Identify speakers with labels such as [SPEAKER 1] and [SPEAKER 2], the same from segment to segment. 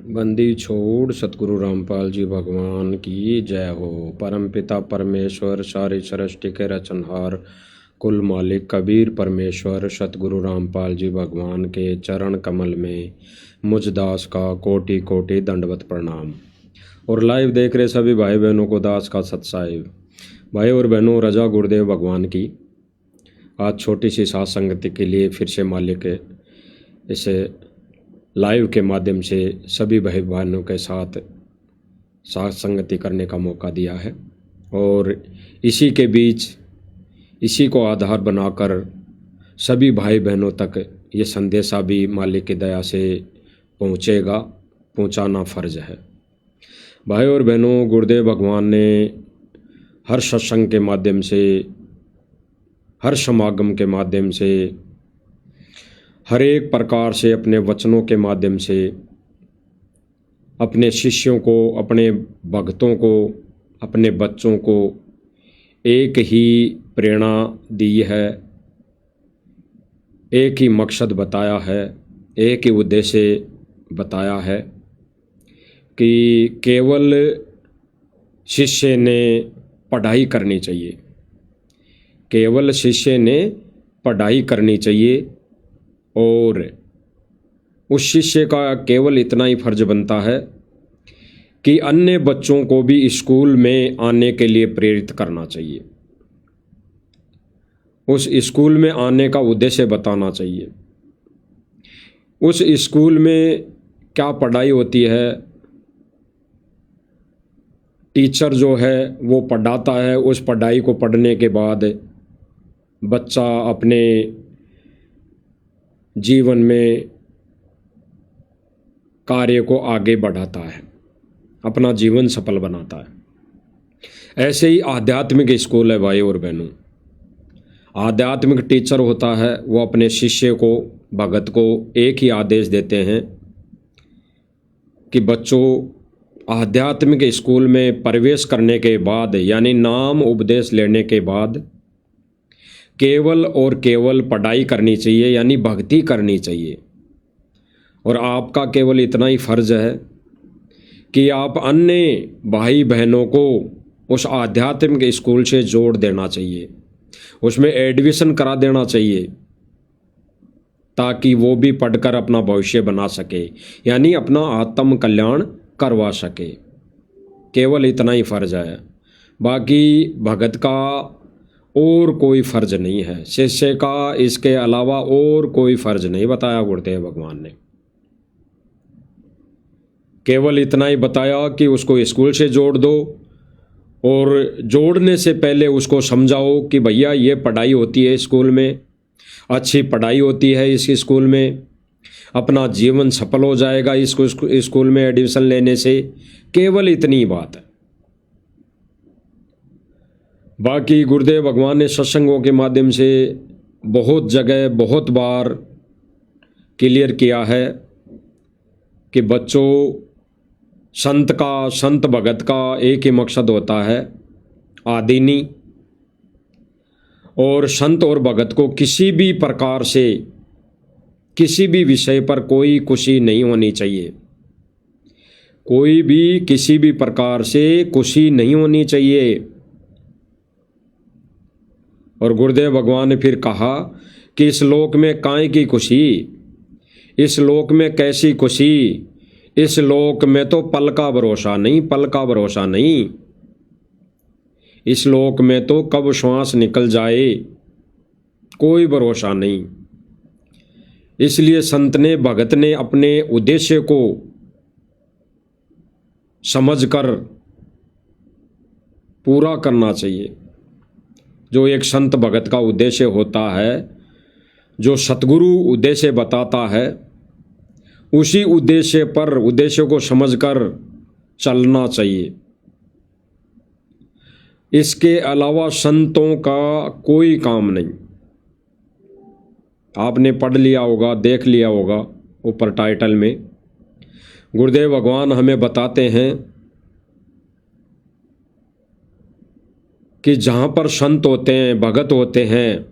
[SPEAKER 1] बंदी छोड़ सतगुरु रामपाल जी भगवान की जय हो। परमपिता परमेश्वर सारी सृष्टि के रचनहार कुल मालिक कबीर परमेश्वर सतगुरु रामपाल जी भगवान के चरण कमल में मुझ दास का कोटि कोटि दंडवत प्रणाम। और लाइव देख रहे सभी भाई बहनों को दास का सत्साहिब। भाई और बहनों, रजा गुरुदेव भगवान की आज छोटी सी साथ संगति के लिए फिर से मालिक इसे लाइव के माध्यम से सभी भाई बहनों के साथ साथ संगति करने का मौका दिया है। और इसी के बीच इसी को आधार बनाकर सभी भाई बहनों तक ये संदेशा भी मालिक की दया से पहुँचेगा, पहुँचाना फ़र्ज है। भाई और बहनों, गुरुदेव भगवान ने हर सत्संग के माध्यम से, हर समागम के माध्यम से, हर एक प्रकार से अपने वचनों के माध्यम से अपने शिष्यों को, अपने भक्तों को, अपने बच्चों को एक ही प्रेरणा दी है, एक ही मकसद बताया है, एक ही उद्देश्य बताया है कि केवल शिष्य ने पढ़ाई करनी चाहिए, केवल शिष्य ने पढ़ाई करनी चाहिए। और उस शिष्य का केवल इतना ही फर्ज बनता है कि अन्य बच्चों को भी स्कूल में आने के लिए प्रेरित करना चाहिए, उस स्कूल में आने का उद्देश्य बताना चाहिए। उस स्कूल में क्या पढ़ाई होती है, टीचर जो है वो पढ़ाता है, उस पढ़ाई को पढ़ने के बाद बच्चा अपने जीवन में कार्य को आगे बढ़ाता है, अपना जीवन सफल बनाता है। ऐसे ही आध्यात्मिक स्कूल है भाई और बहनों। आध्यात्मिक टीचर होता है, वो अपने शिष्य को, भगत को एक ही आदेश देते हैं कि बच्चों आध्यात्मिक स्कूल में प्रवेश करने के बाद, यानी नाम उपदेश लेने के बाद केवल और केवल पढ़ाई करनी चाहिए, यानी भक्ति करनी चाहिए। और आपका केवल इतना ही फर्ज है कि आप अन्य भाई बहनों को उस आध्यात्मिक स्कूल से जोड़ देना चाहिए, उसमें एडमिशन करा देना चाहिए, ताकि वो भी पढ़कर अपना भविष्य बना सके, यानी अपना आत्म कल्याण करवा सके। केवल इतना ही फर्ज है, बाकी भगत का और कोई फर्ज नहीं है, शिष्य का इसके अलावा और कोई फर्ज नहीं बताया गुरुदेव भगवान ने। केवल इतना ही बताया कि उसको स्कूल से जोड़ दो, और जोड़ने से पहले उसको समझाओ कि भैया ये पढ़ाई होती है स्कूल में, अच्छी पढ़ाई होती है इस स्कूल में, अपना जीवन सफल हो जाएगा इस स्कूल में एडमिशन लेने से। केवल इतनी ही बात है। बाकी गुरुदेव भगवान ने सत्संगों के माध्यम से बहुत जगह, बहुत बार क्लियर किया है कि बच्चों, संत भगत का एक ही मकसद होता है, आदीनी। और संत और भगत को किसी भी प्रकार से, किसी भी विषय पर कोई खुशी नहीं होनी चाहिए, कोई भी किसी भी प्रकार से खुशी नहीं होनी चाहिए। और गुरुदेव भगवान ने फिर कहा कि इस लोक में काहे की खुशी, इस लोक में कैसी खुशी, इस लोक में तो पल का भरोसा नहीं, पल का भरोसा नहीं, इस लोक में तो कब श्वास निकल जाए कोई भरोसा नहीं। इसलिए संत ने, भगत ने अपने उद्देश्य को समझकर पूरा करना चाहिए। जो एक संत भगत का उद्देश्य होता है, जो सतगुरु उद्देश्य बताता है, उसी उद्देश्य पर, उद्देश्य को समझकर चलना चाहिए। इसके अलावा संतों का कोई काम नहीं। आपने पढ़ लिया होगा, देख लिया होगा ऊपर टाइटल में, गुरुदेव भगवान हमें बताते हैं कि जहाँ पर संत होते हैं, भगत होते हैं,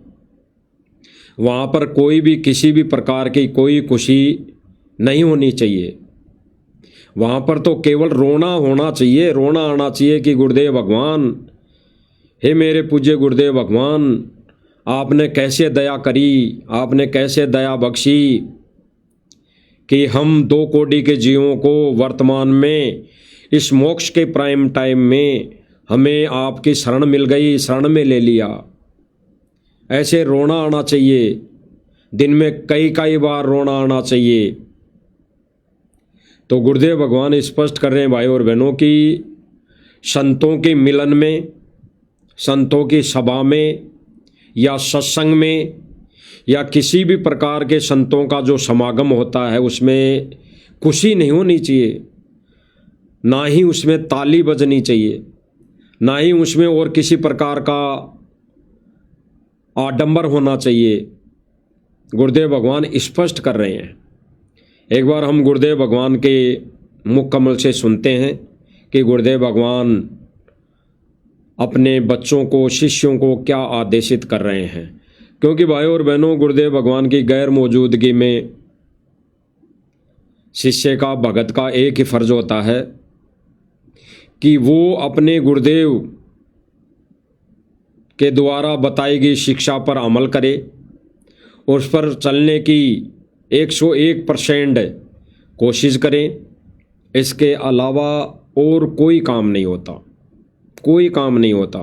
[SPEAKER 1] वहाँ पर कोई भी किसी भी प्रकार की कोई खुशी नहीं होनी चाहिए। वहाँ पर तो केवल रोना होना चाहिए, रोना आना चाहिए कि गुरुदेव भगवान, हे मेरे पूज्य गुरुदेव भगवान, आपने कैसे दया करी, आपने कैसे दया बख्शी कि हम 2 कोटि के जीवों को वर्तमान में इस मोक्ष के प्राइम टाइम में हमें आपकी शरण मिल गई, शरण में ले लिया। ऐसे रोना आना चाहिए, दिन में कई कई बार रोना आना चाहिए। तो गुरुदेव भगवान स्पष्ट कर रहे हैं भाई और बहनों कि संतों के मिलन में, संतों की सभा में या सत्संग में या किसी भी प्रकार के संतों का जो समागम होता है उसमें खुशी नहीं होनी चाहिए, ना ही उसमें ताली बजनी चाहिए, ना ही उसमें और किसी प्रकार का आडंबर होना चाहिए। गुरुदेव भगवान स्पष्ट कर रहे हैं। एक बार हम गुरुदेव भगवान के मुख कमल से सुनते हैं कि गुरुदेव भगवान अपने बच्चों को, शिष्यों को क्या आदेशित कर रहे हैं। क्योंकि भाइयों और बहनों, गुरुदेव भगवान की गैर मौजूदगी में शिष्य का, भगत का एक ही फर्ज होता है कि वो अपने गुरुदेव के द्वारा बताई गई शिक्षा पर अमल करे, उस पर चलने की 101% कोशिश करें। इसके अलावा और कोई काम नहीं होता, कोई काम नहीं होता।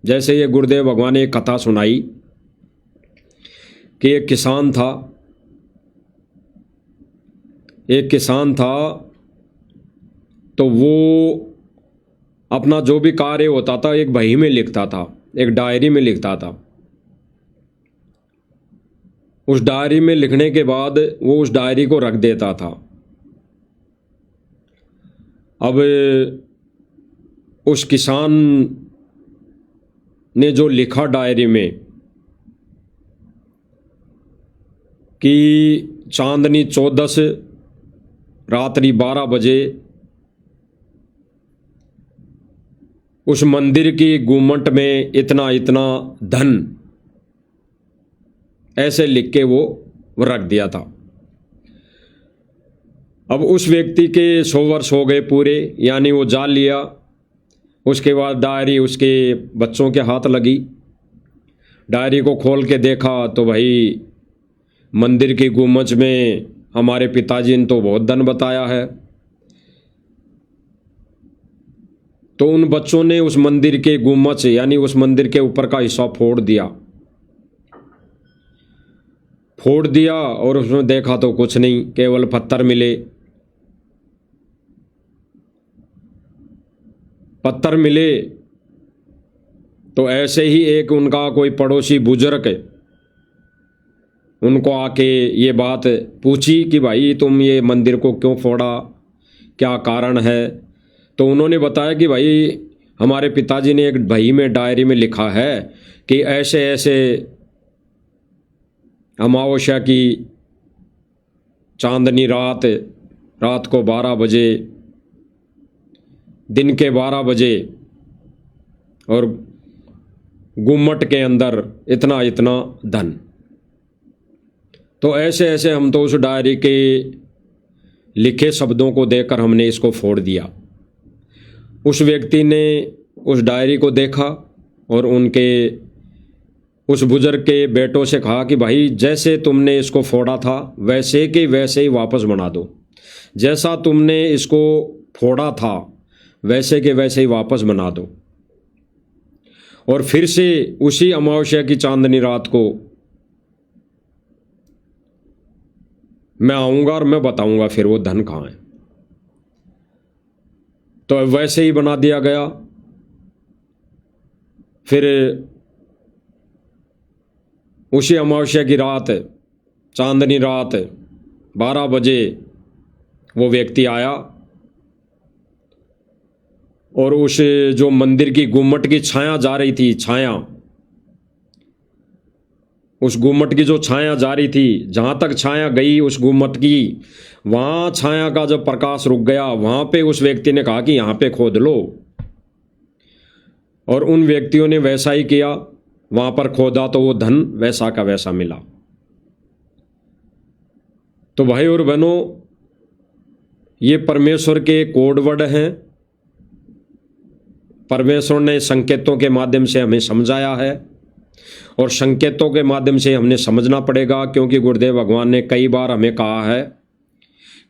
[SPEAKER 1] जैसे ये गुरुदेव भगवान ने एक कथा सुनाई कि एक किसान था, तो वो अपना जो भी कार्य होता था एक बही में लिखता था, एक डायरी में लिखता था। उस डायरी में लिखने के बाद वो उस डायरी को रख देता था। अब उस किसान ने जो लिखा डायरी में कि चांदनी 14 रात्रि 12 बजे उस मंदिर की गुम्मट में इतना इतना धन, ऐसे लिख के वो रख दिया था। अब उस व्यक्ति के 100 वर्ष हो गए पूरे, यानी वो जान लिया। उसके बाद डायरी उसके बच्चों के हाथ लगी। डायरी को खोल के देखा तो भाई मंदिर की गुम्मच में हमारे पिताजी ने तो बहुत धन बताया है। तो उन बच्चों ने उस मंदिर के गुम्मच, यानी उस मंदिर के ऊपर का हिस्सा फोड़ दिया और उसमें देखा तो कुछ नहीं, केवल पत्थर मिले। तो ऐसे ही एक उनका कोई पड़ोसी बुजुर्ग उनको आके ये बात पूछी कि भाई तुम ये मंदिर को क्यों फोड़ा, क्या कारण है। तो उन्होंने बताया कि भाई हमारे पिताजी ने एक बही में, डायरी में लिखा है कि ऐसे ऐसे अमावस्या की चांदनी रात को 12 बजे, दिन के 12 बजे, और गुम्मट के अंदर इतना इतना धन। तो ऐसे ऐसे हम तो उस डायरी के लिखे शब्दों को देखकर हमने इसको फोड़ दिया। उस व्यक्ति ने उस डायरी को देखा और उस बुजुर्ग के बेटों से कहा कि भाई जैसे तुमने इसको फोड़ा था वैसे के वैसे ही वापस बना दो, जैसा तुमने इसको फोड़ा था वैसे के वैसे ही वापस बना दो। और फिर से उसी अमावस्या की चांदनी रात को मैं आऊँगा और मैं बताऊँगा फिर वो धन कहाँ है। तो वैसे ही बना दिया गया। फिर उसी अमावस्या की रात, चांदनी रात 12 बजे वो व्यक्ति आया और उस जो मंदिर की गुम्मट की छाया जा रही थी, उस गुम्मट की जो छाया जा रही थी, जहाँ तक छाया गई उस गुम्मट की, वहाँ छाया का जब प्रकाश रुक गया, वहाँ पे उस व्यक्ति ने कहा कि यहाँ पे खोद लो। और उन व्यक्तियों ने वैसा ही किया, वहाँ पर खोदा तो वो धन वैसा का वैसा मिला। तो भाई और बहनों, ये परमेश्वर के कोड वर्ड हैं। परमेश्वर ने संकेतों के माध्यम से हमें समझाया है और संकेतों के माध्यम से हमने समझना पड़ेगा, क्योंकि गुरुदेव भगवान ने कई बार हमें कहा है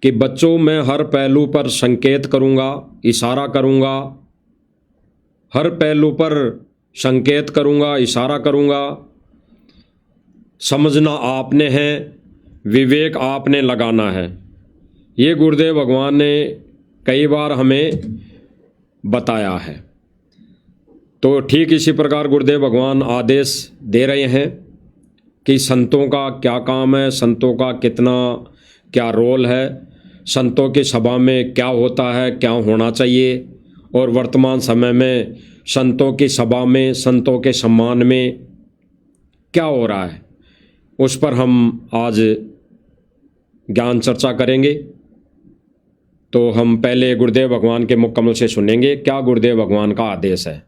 [SPEAKER 1] कि बच्चों, मैं हर पहलू पर संकेत करूंगा, इशारा करूंगा, हर पहलू पर संकेत करूंगा, इशारा करूंगा। समझना आपने है, विवेक आपने लगाना है। ये गुरुदेव भगवान ने कई बार हमें बताया है। तो ठीक इसी प्रकार गुरुदेव भगवान आदेश दे रहे हैं कि संतों का क्या काम है, संतों का कितना क्या रोल है, संतों की सभा में क्या होता है, क्या होना चाहिए, और वर्तमान समय में संतों की सभा में, संतों के सम्मान में क्या हो रहा है, उस पर हम आज ज्ञान चर्चा करेंगे। तो हम पहले गुरुदेव भगवान के मुख कमल से सुनेंगे क्या गुरुदेव भगवान का आदेश है।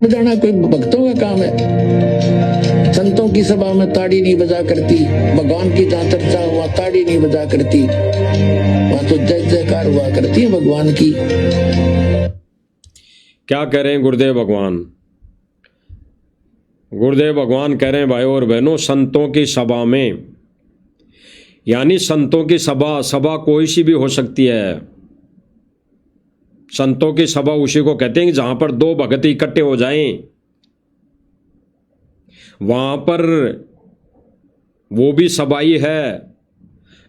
[SPEAKER 2] बजाना कोई भक्तों का काम है। संतों की सभा में ताड़ी नहीं बजा करती, भगवान की जहाँ चर्चा हुआ ताड़ी नहीं बजा करती, वहां तो जय जयकार हुआ करती है भगवान की।
[SPEAKER 1] क्या कह रहे हैं गुरुदेव भगवान? गुरुदेव भगवान कह रहे हैं भाई और बहनों, संतों की सभा में, यानी संतों की सभा कोई सी भी हो सकती है। संतों की सभा उसी को कहते हैं कि जहां पर दो भगत इकट्ठे हो जाएं, वहां पर वो भी सभा ही है।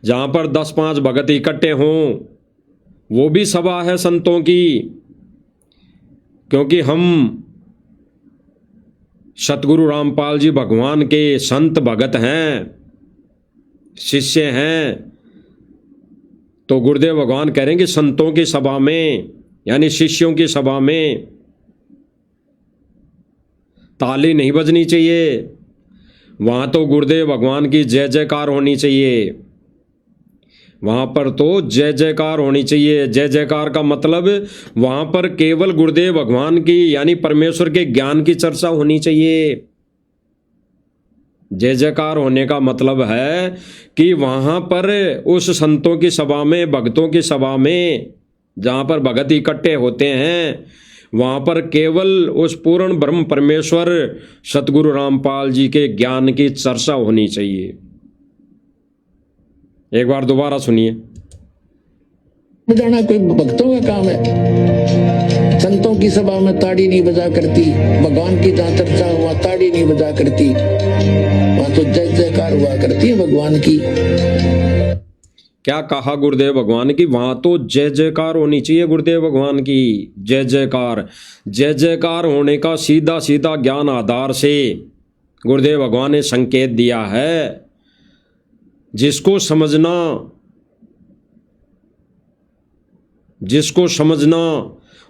[SPEAKER 1] जहां पर 10-5 भगत इकट्ठे हों, वो भी सभा है संतों की। क्योंकि हम सतगुरु रामपाल जी भगवान के संत भगत हैं, शिष्य हैं। तो गुरुदेव भगवान कह रहे हैं कि संतों की सभा में, यानी शिष्यों की सभा में ताली नहीं बजनी चाहिए। वहां तो गुरुदेव भगवान की जय जयकार होनी चाहिए। वहां पर तो जय जयकार होनी चाहिए। जय जयकार का मतलब वहां पर केवल गुरुदेव भगवान की, यानी परमेश्वर के ज्ञान की चर्चा होनी चाहिए। जय जयकार होने का मतलब है कि वहां पर उस संतों की सभा में, भक्तों की सभा में, जहां पर भगत इकट्ठे होते हैं, वहां पर केवल उस पूर्ण ब्रह्म परमेश्वर सतगुरु रामपाल जी के ज्ञान की चर्चा होनी चाहिए। एक बार दोबारा सुनिए।
[SPEAKER 2] बजाना कोई भक्तों का काम है। संतों की सभा में ताड़ी नहीं बजा करती, भगवान की जहाँ चर्चा हुआ ताड़ी नहीं बजा करती, वहां तो जय जयकार हुआ करती है भगवान की।
[SPEAKER 1] क्या कहा गुरुदेव भगवान की? वहां तो जय जयकार होनी चाहिए गुरुदेव भगवान की। जय जयकार, जय जयकार होने का सीधा सीधा ज्ञान आधार से गुरुदेव भगवान ने संकेत दिया है। जिसको समझना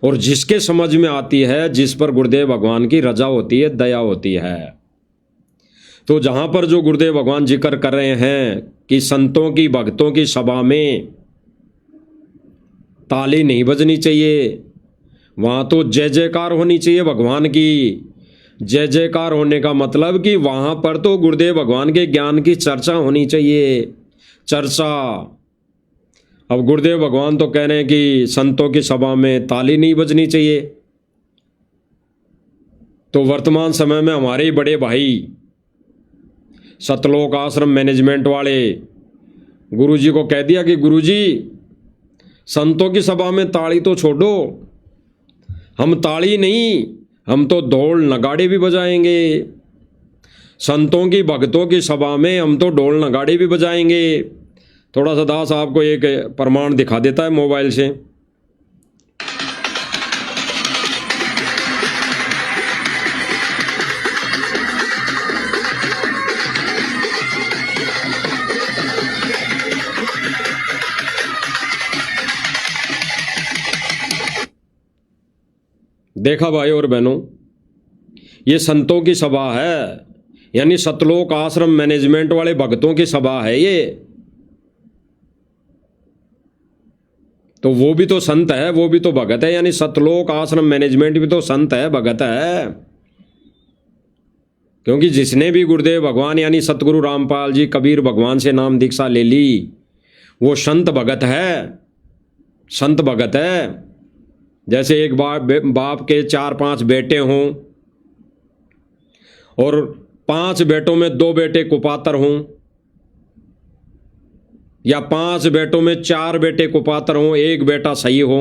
[SPEAKER 1] और जिसके समझ में आती है, जिस पर गुरुदेव भगवान की रजा होती है, दया होती है। तो जहां पर जो गुरुदेव भगवान जिक्र कर रहे हैं कि संतों की, भक्तों की सभा में ताली नहीं बजनी चाहिए, वहां तो जय जयकार होनी चाहिए भगवान की। जय जयकार होने का मतलब कि वहां पर तो गुरुदेव भगवान के ज्ञान की चर्चा होनी चाहिए। चर्चा। अब गुरुदेव भगवान तो कह रहे हैं कि संतों की सभा में ताली नहीं बजनी चाहिए। तो वर्तमान समय में हमारे ही बड़े भाई सतलोक आश्रम मैनेजमेंट वाले गुरुजी को कह दिया कि गुरुजी, संतों की सभा में ताली तो छोड़ो, हम ताली नहीं, हम तो ढोल नगाड़े भी बजाएंगे। संतों की, भक्तों की सभा में हम तो ढोल नगाड़े भी बजाएंगे। थोड़ा सा दास आपको एक प्रमाण दिखा देता है मोबाइल से। देखा भाई और बहनों, ये संतों की सभा है, यानी सतलोक आश्रम मैनेजमेंट वाले भक्तों की सभा है ये। तो वो भी तो संत है, वो भी तो भगत है, यानी सतलोक आश्रम मैनेजमेंट भी तो संत है, भगत है। क्योंकि जिसने भी गुरुदेव भगवान यानी सतगुरु रामपाल जी कबीर भगवान से नाम दीक्षा ले ली, वो संत भगत है, संत भगत है। जैसे एक बाप के 4-5 बेटे हों और 5 बेटों में 2 बेटे कुपात्र हों, या 5 बेटों में 4 बेटे कुपात्र हों, 1 बेटा सही हो,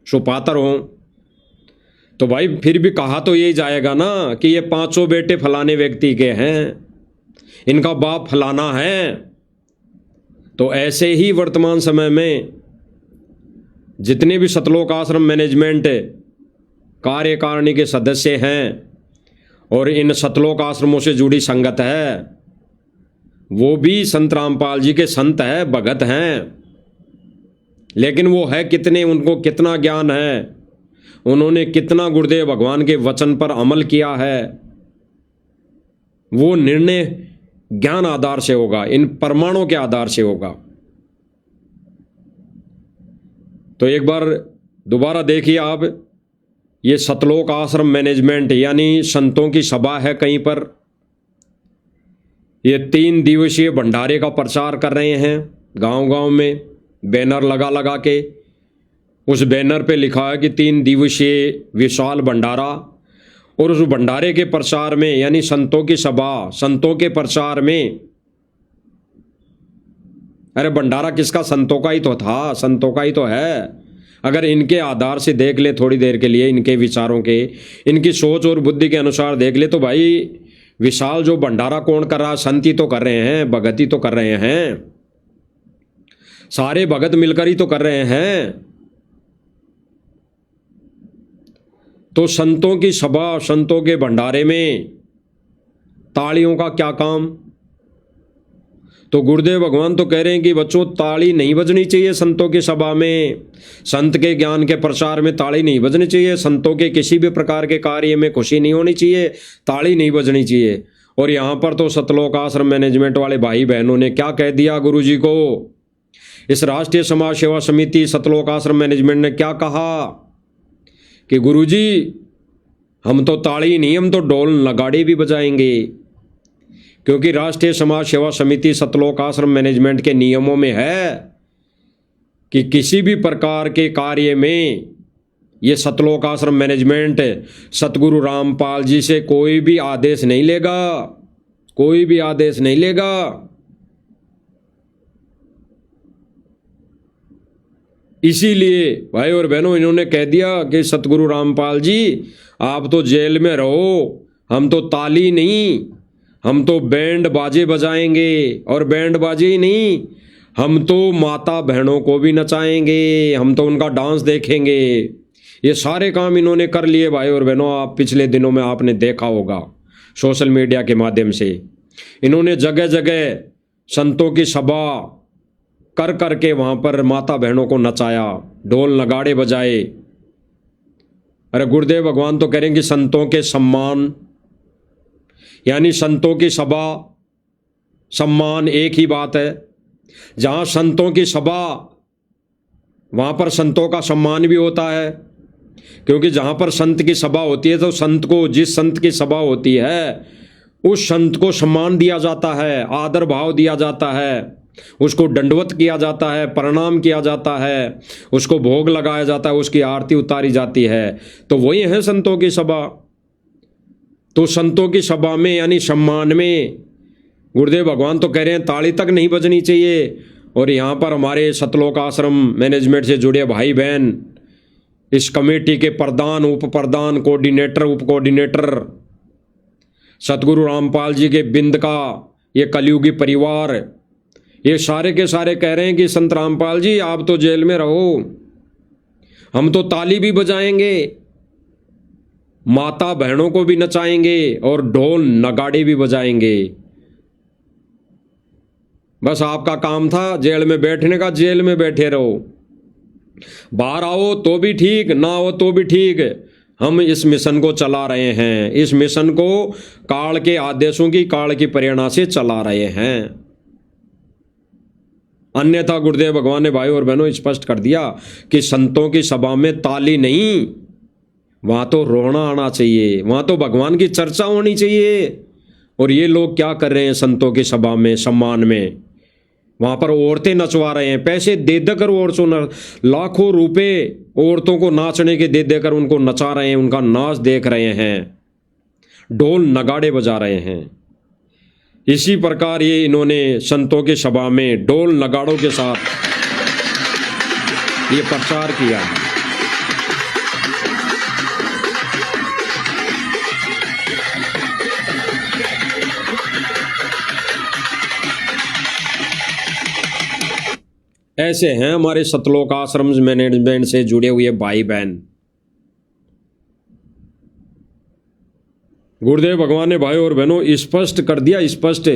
[SPEAKER 1] सुपात्र हो, तो भाई फिर भी कहा तो यही जाएगा ना कि ये 5 बेटे फलाने व्यक्ति के हैं, इनका बाप फलाना है। तो ऐसे ही वर्तमान समय में जितने भी सतलोक आश्रम मैनेजमेंट कार्यकारिणी के सदस्य हैं और इन सतलोक आश्रमों से जुड़ी संगत है, वो भी संत रामपाल जी के संत है, भगत हैं। लेकिन वो है कितने, उनको कितना ज्ञान है, उन्होंने कितना गुरुदेव भगवान के वचन पर अमल किया है, वो निर्णय ज्ञान आधार से होगा, इन प्रमाणों के आधार से होगा। तो एक बार दोबारा देखिए आप, ये सतलोक आश्रम मैनेजमेंट यानी संतों की सभा है कहीं पर, ये 3 दिवसीय भंडारे का प्रचार कर रहे हैं गांव-गांव में, बैनर लगा के। उस बैनर पे लिखा है कि 3 दिवसीय विशाल भंडारा, और उस भंडारे के प्रचार में यानी संतों की सभा, संतों के प्रचार में, अरे भंडारा किसका, संतों का ही तो था, संतों का ही तो है। अगर इनके आधार से देख ले थोड़ी देर के लिए, इनके विचारों के, इनकी सोच और बुद्धि के अनुसार देख ले, तो भाई विशाल जो भंडारा कौन कर रहा है, संत ही तो कर रहे हैं, भगत ही तो कर रहे हैं, सारे भगत मिलकर ही तो कर रहे हैं। तो संतों की सभा, संतों के भंडारे में तालियों का क्या काम। तो गुरुदेव भगवान तो कह रहे हैं कि बच्चों ताली नहीं बजनी चाहिए संतों की सभा में, संत के ज्ञान के प्रचार में ताली नहीं बजनी चाहिए, संतों के किसी भी प्रकार के कार्य में खुशी नहीं होनी चाहिए, ताली नहीं बजनी चाहिए। और यहाँ पर तो सतलोक आश्रम मैनेजमेंट वाले भाई बहनों ने क्या कह दिया गुरु जी को, इस राष्ट्रीय समाज सेवा समिति सतलोक आश्रम मैनेजमेंट ने क्या कहा कि गुरु जी हम तो ताली नहीं, हम तो ढोल नगाड़े भी बजाएंगे, क्योंकि राष्ट्रीय समाज सेवा समिति सतलोक आश्रम मैनेजमेंट के नियमों में है कि किसी भी प्रकार के कार्य में ये सतलोक आश्रम मैनेजमेंट सतगुरु रामपाल जी से कोई भी आदेश नहीं लेगा, कोई भी आदेश नहीं लेगा। इसीलिए भाई और बहनों इन्होंने कह दिया कि सतगुरु रामपाल जी आप तो जेल में रहो, हम तो ताली नहीं, हम तो बैंड बाजे बजाएंगे, और बैंड बाजे ही नहीं, हम तो माता बहनों को भी नचाएंगे, हम तो उनका डांस देखेंगे। ये सारे काम इन्होंने कर लिए भाई और बहनों। आप पिछले दिनों में आपने देखा होगा सोशल मीडिया के माध्यम से, इन्होंने जगह जगह संतों की सभा कर करके वहाँ पर माता बहनों को नचाया, ढोल नगाड़े बजाए। अरे गुरुदेव भगवान तो कह रहे हैं कि संतों के सम्मान यानी संतों की सभा, सम्मान एक ही बात है। जहाँ संतों की सभा वहाँ पर संतों का सम्मान भी होता है, क्योंकि जहाँ पर संत की सभा होती है तो संत को, जिस संत की सभा होती है उस संत को सम्मान दिया जाता है, आदर भाव दिया जाता है, उसको दंडवत किया जाता है, प्रणाम किया जाता है, उसको भोग लगाया जाता है, उसकी आरती उतारी जाती है। तो वही है संतों की सभा। तो संतों की सभा में यानी सम्मान में गुरुदेव भगवान तो कह रहे हैं ताली तक नहीं बजनी चाहिए। और यहाँ पर हमारे सतलोक आश्रम मैनेजमेंट से जुड़े भाई बहन, इस कमेटी के प्रधान, उप प्रधान, कोऑर्डिनेटर, उप कोऑर्डिनेटर, सतगुरु रामपाल जी के बिंद का ये कलयुगी परिवार, ये सारे के सारे कह रहे हैं कि संत रामपाल जी आप तो जेल में रहो, हम तो ताली भी बजाएंगे, माता बहनों को भी नचाएंगे और ढोल नगाड़े भी बजाएंगे। बस आपका काम था जेल में बैठने का, जेल में बैठे रहो, बाहर आओ तो भी ठीक, ना आओ तो भी ठीक, हम इस मिशन को चला रहे हैं, इस मिशन को काल के आदेशों की, काल की प्रेरणा से चला रहे हैं। अन्यथा गुरुदेव भगवान ने भाई और बहनों स्पष्ट कर दिया कि संतों की सभा में ताली नहीं, वहां तो रोना आना चाहिए, वहां तो भगवान की चर्चा होनी चाहिए, और ये लोग क्या कर रहे हैं संतों की सभा में, सम्मान में, वहां पर औरतें नचवा रहे हैं, पैसे दे देकर औरतों लाखों रुपए औरतों को नाचने के दे देकर उनको नचा रहे हैं, उनका नाच देख रहे हैं, ढोल नगाड़े बजा रहे हैं। इसी प्रकार ये इन्होंने संतों की सभा में ढोल नगाड़ों के साथ ये प्रचार किया है। ऐसे हैं हमारे सतलोक आश्रम मैनेजमेंट से जुड़े हुए भाई बहन। गुरुदेव भगवान ने भाई और बहनों स्पष्ट कर दिया, स्पष्ट,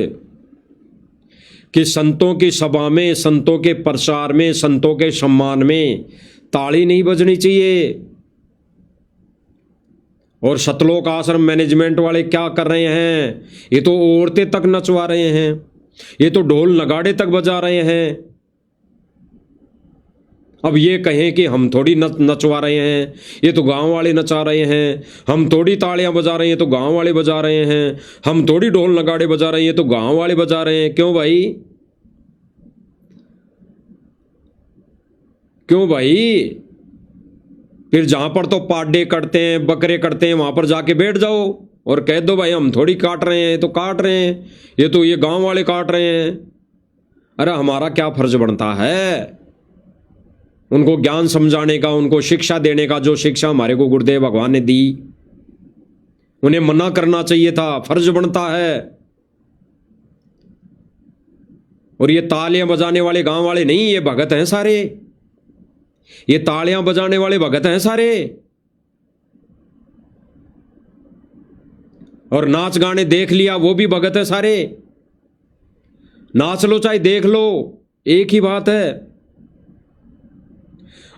[SPEAKER 1] कि संतों की सभा में, संतों के प्रचार में, संतों के सम्मान में ताली नहीं बजनी चाहिए। और सतलोक आश्रम मैनेजमेंट वाले क्या कर रहे हैं, ये तो औरतें तक नचवा रहे हैं, ये तो ढोल नगाड़े तक बजा रहे हैं। अब ये कहें कि हम थोड़ी नचवा रहे हैं, ये तो गांव वाले नचा रहे हैं, हम थोड़ी तालियां बजा रहे हैं तो गांव वाले बजा रहे हैं, हम थोड़ी ढोल नगाड़े बजा रहे हैं तो गांव वाले बजा रहे हैं। क्यों भाई, क्यों भाई? फिर जहां पर तो पाड्डे कटते हैं, बकरे कटते हैं, वहां पर जाके बैठ जाओ और कह दो भाई हम थोड़ी काट रहे हैं, तो काट रहे हैं, ये तो ये गांव वाले काट रहे हैं। अरे हमारा क्या फर्ज बनता है उनको ज्ञान समझाने का, उनको शिक्षा देने का। जो शिक्षा हमारे को गुरुदेव भगवान ने दी उन्हें मना करना चाहिए था, फर्ज बनता है। और ये तालियां बजाने वाले गांव वाले नहीं, ये भगत हैं सारे, ये तालियां बजाने वाले भगत हैं सारे। और नाच गाने देख लिया वो भी भगत है सारे। नाच लो चाहे देख लो, एक ही बात है।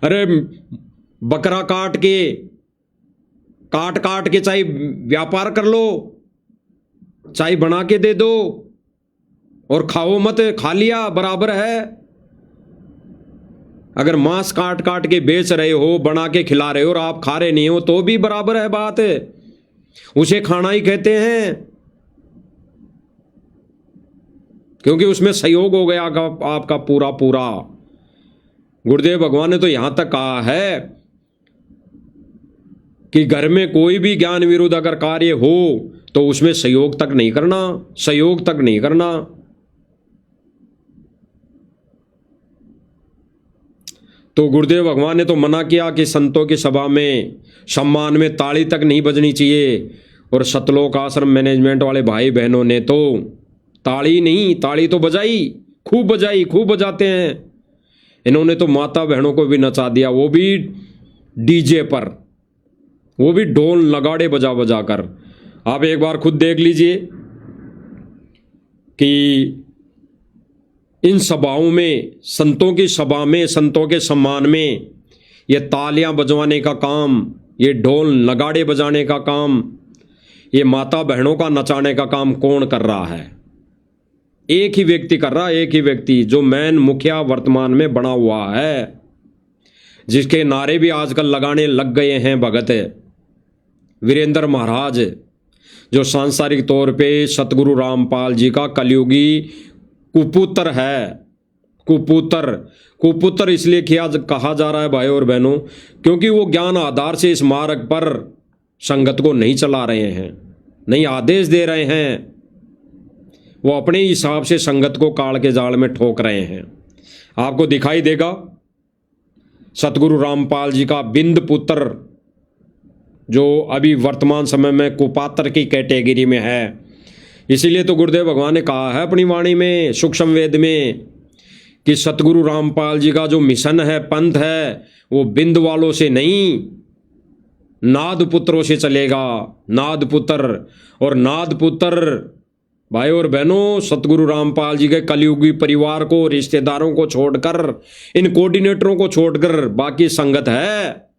[SPEAKER 1] अरे बकरा काट के चाहे व्यापार कर लो, चाहे बना के दे दो और खाओ मत, खा लिया बराबर है। अगर मांस काट काट के बेच रहे हो, बना के खिला रहे हो और आप खा रहे नहीं हो तो भी बराबर है बात, उसे खाना ही कहते हैं, क्योंकि उसमें सहयोग हो गया आपका पूरा पूरा। गुरुदेव भगवान ने तो यहां तक कहा है कि घर में कोई भी ज्ञान विरुद्ध अगर कार्य हो तो उसमें सहयोग तक नहीं करना, सहयोग तक नहीं करना। तो गुरुदेव भगवान ने तो मना किया कि संतों की सभा में सम्मान में ताली तक नहीं बजनी चाहिए। और सतलोक आश्रम मैनेजमेंट वाले भाई बहनों ने तो ताली नहीं, ताली तो बजाई, खूब बजाते हैं। इन्होंने तो माता बहनों को भी नचा दिया, वो भी डीजे पर, वो भी ढोल नगाड़े बजा बजा कर। आप एक बार खुद देख लीजिए कि इन सभाओं में, संतों की सभा में, संतों के सम्मान में ये तालियां बजवाने का काम, ये ढोल नगाड़े बजाने का काम, ये माता बहनों का नचाने का काम कौन कर रहा है? एक ही व्यक्ति कर रहा है, एक ही व्यक्ति, जो मैन मुखिया वर्तमान में बना हुआ है, जिसके नारे भी आजकल लगाने लग गए हैं भगत वीरेंद्र महाराज, जो सांसारिक तौर पे सतगुरु रामपाल जी का कलयुगी कुपुत्र है। कुपुत्र इसलिए कहा जा रहा है भाई और बहनों, क्योंकि वो ज्ञान आधार से इस मार्ग पर संगत को नहीं चला रहे हैं, नहीं आदेश दे रहे हैं, वो अपने हिसाब से संगत को काल के जाल में ठोक रहे हैं। आपको दिखाई देगा सतगुरु रामपाल जी का बिंद पुत्र, जो अभी वर्तमान समय में कुपात्र की कैटेगरी में है। इसीलिए तो गुरुदेव भगवान ने कहा है अपनी वाणी में, सूक्ष्म वेद में, कि सतगुरु रामपाल जी का जो मिशन है, पंथ है, वो बिंद वालों से नहीं, नाद पुत्रों से चलेगा। नाद पुत्र, और नाद पुत्र भाई और बहनों, सतगुरु रामपाल जी के कलयुगी परिवार को, रिश्तेदारों को छोड़कर, इन कोऑर्डिनेटरों को छोड़कर बाकी संगत है,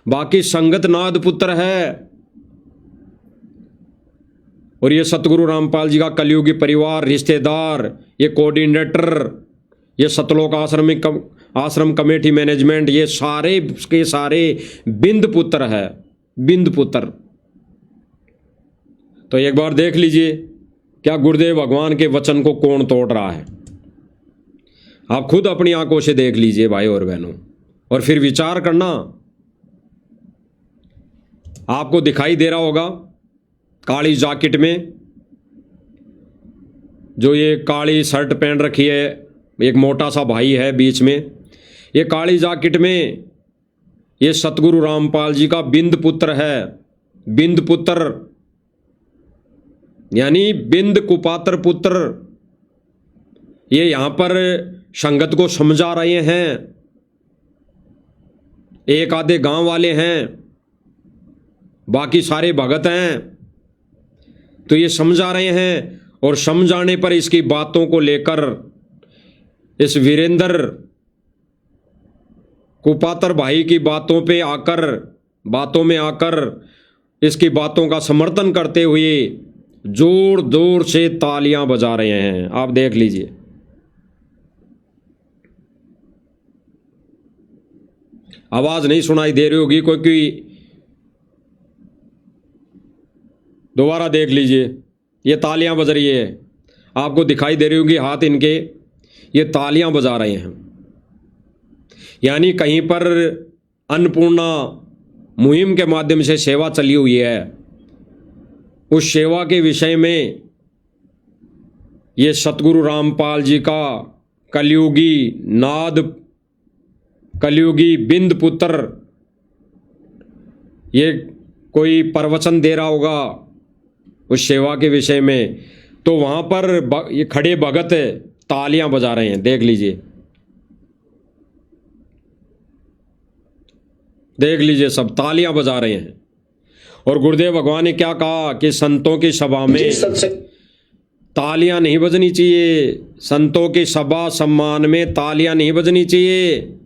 [SPEAKER 1] बाकी संगत नाद पुत्र है। और ये सतगुरु रामपाल जी का कलयुगी परिवार, रिश्तेदार, ये कोऑर्डिनेटर, ये सतलोक आश्रम कमेटी मैनेजमेंट, ये सारे के सारे बिंद पुत्र है, बिंद पुत्र। तो एक बार देख लीजिए क्या गुरुदेव भगवान के वचन को कौन तोड़ रहा है। आप खुद अपनी आंखों से देख लीजिए भाई और बहनों, और फिर विचार करना। आपको दिखाई दे रहा होगा काली जैकेट में जो ये काली शर्ट पहन रखी है, एक मोटा सा भाई है बीच में, ये काली जैकेट में ये सतगुरु रामपाल जी का बिंद पुत्र है। बिंद पुत्र यानी बिंद कुपात्र पुत्र। ये यहां पर संगत को समझा रहे हैं। एक आधे गांव वाले हैं, बाकी सारे भगत हैं, तो ये समझा रहे हैं। और समझाने पर इसकी बातों को लेकर इस वीरेंद्र कुपात्र भाई की बातों में आकर इसकी बातों का समर्थन करते हुए जोर जोर से तालियां बजा रहे हैं। आप देख लीजिए। आवाज नहीं सुनाई दे रही होगी क्योंकि दोबारा देख लीजिए, ये तालियां बज रही है। आपको दिखाई दे रही होगी हाथ इनके, ये तालियां बजा रहे हैं। यानी कहीं पर अन्नपूर्णा मुहिम के माध्यम से सेवा चली हुई है, उस सेवा के विषय में ये सतगुरु रामपाल जी का कलयुगी बिंद पुत्र ये कोई प्रवचन दे रहा होगा उस सेवा के विषय में, तो वहां पर ये खड़े भगत तालियां बजा रहे हैं। देख लीजिए, सब तालियां बजा रहे हैं। और गुरुदेव भगवान ने क्या कहा कि संतों की सभा में तालियां नहीं बजनी चाहिए। संतों की सभा सम्मान में तालियां नहीं बजनी चाहिए।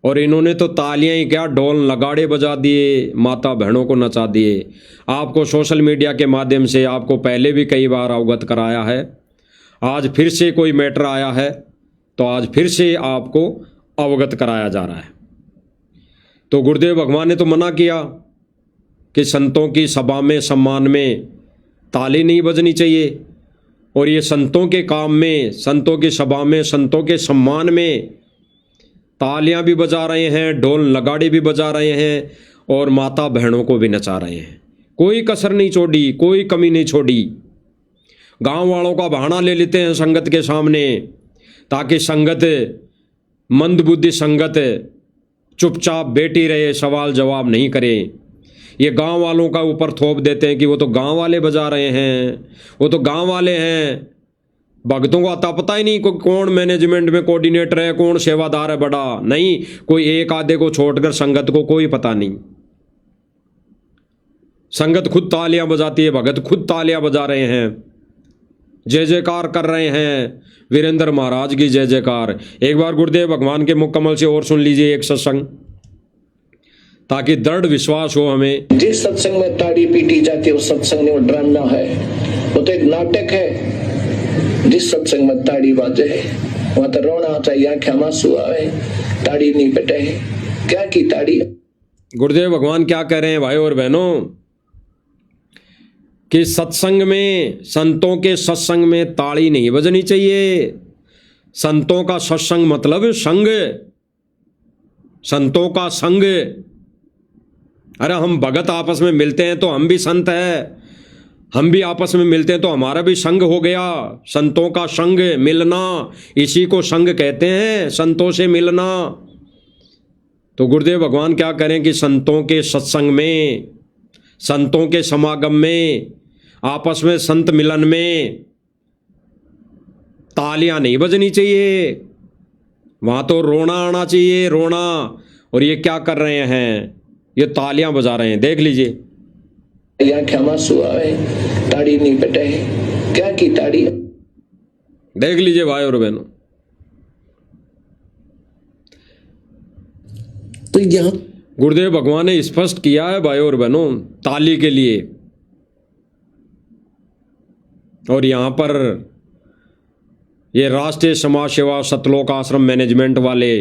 [SPEAKER 1] और इन्होंने तो तालियां ही क्या, ढोल नगाड़े बजा दिए, माता बहनों को नचा दिए। आपको सोशल मीडिया के माध्यम से आपको पहले भी कई बार अवगत कराया है। आज फिर से कोई मैटर आया है तो आज फिर से आपको अवगत कराया जा रहा है। तो गुरुदेव भगवान ने तो मना किया कि संतों की सभा में सम्मान में ताली नहीं बजनी चाहिए। और ये संतों के काम में, संतों की सभा में, संतों के सम्मान में तालियां भी बजा रहे हैं, ढोल नगाड़े भी बजा रहे हैं और माता बहनों को भी नचा रहे हैं। कोई कसर नहीं छोड़ी, कोई कमी नहीं छोड़ी। गांव वालों का बहाना ले लेते हैं संगत के सामने ताकि संगत, मंदबुद्धि संगत चुपचाप बैठी रहे, सवाल जवाब नहीं करे। ये गांव वालों का ऊपर थोप देते हैं कि वो तो गांव वाले बजा रहे हैं, वो तो गांव वाले हैं। भक्तों को आता पता ही नहीं कौन मैनेजमेंट में कोऑर्डिनेटर है, कौन सेवादार है बड़ा, नहीं, कोई एक आधे को छोड़कर संगत को कोई पता नहीं। संगत खुद तालियां बजाती है, भगत खुद तालियां बजा रहे हैं, जय जयकार कर रहे हैं, वीरेंद्र महाराज की जय जयकार। एक बार गुरुदेव भगवान के मुकम्मल से और सुन लीजिए एक सत्संग, ताकि दृढ़ विश्वास हो हमें।
[SPEAKER 2] जिस सत्संग में ताड़ी पीटी जाती है उस सत्संग में वो ड्रामा है, वो तो एक नाटक है। जिस सत्संग में ताड़ी बाजे वहां तो रोना चाहिए, आंखें आंसू आवे, ताड़ी नहीं पिटे, क्या की ताड़ी।
[SPEAKER 1] गुरुदेव भगवान क्या कह रहे हैं भाई और बहनों कि सत्संग में, संतों के सत्संग में ताड़ी नहीं बजनी चाहिए। संतों का सत्संग मतलब संग, संतों का संग। अरे हम भगत आपस में मिलते हैं तो हम भी संत हैं, हम भी आपस में मिलते हैं तो हमारा भी संग हो गया। संतों का संग, मिलना, इसी को संग कहते हैं, संतों से मिलना। तो गुरुदेव भगवान क्या करें कि संतों के सत्संग में, संतों के समागम में, आपस में संत मिलन में तालियां नहीं बजनी चाहिए, वहां तो रोना आना चाहिए, रोना। और ये क्या कर रहे हैं, ये तालियां बजा रहे हैं। देख लीजिए,
[SPEAKER 2] ताड़ी नहीं पिटे, क्या की ताड़ी।
[SPEAKER 1] देख लीजिए भाई और बहनों।
[SPEAKER 2] तो यहाँ
[SPEAKER 1] गुरुदेव भगवान ने स्पष्ट किया है भाई और बहनों ताली के लिए। और यहां पर ये राष्ट्रीय समाज सेवा सतलोक आश्रम मैनेजमेंट वाले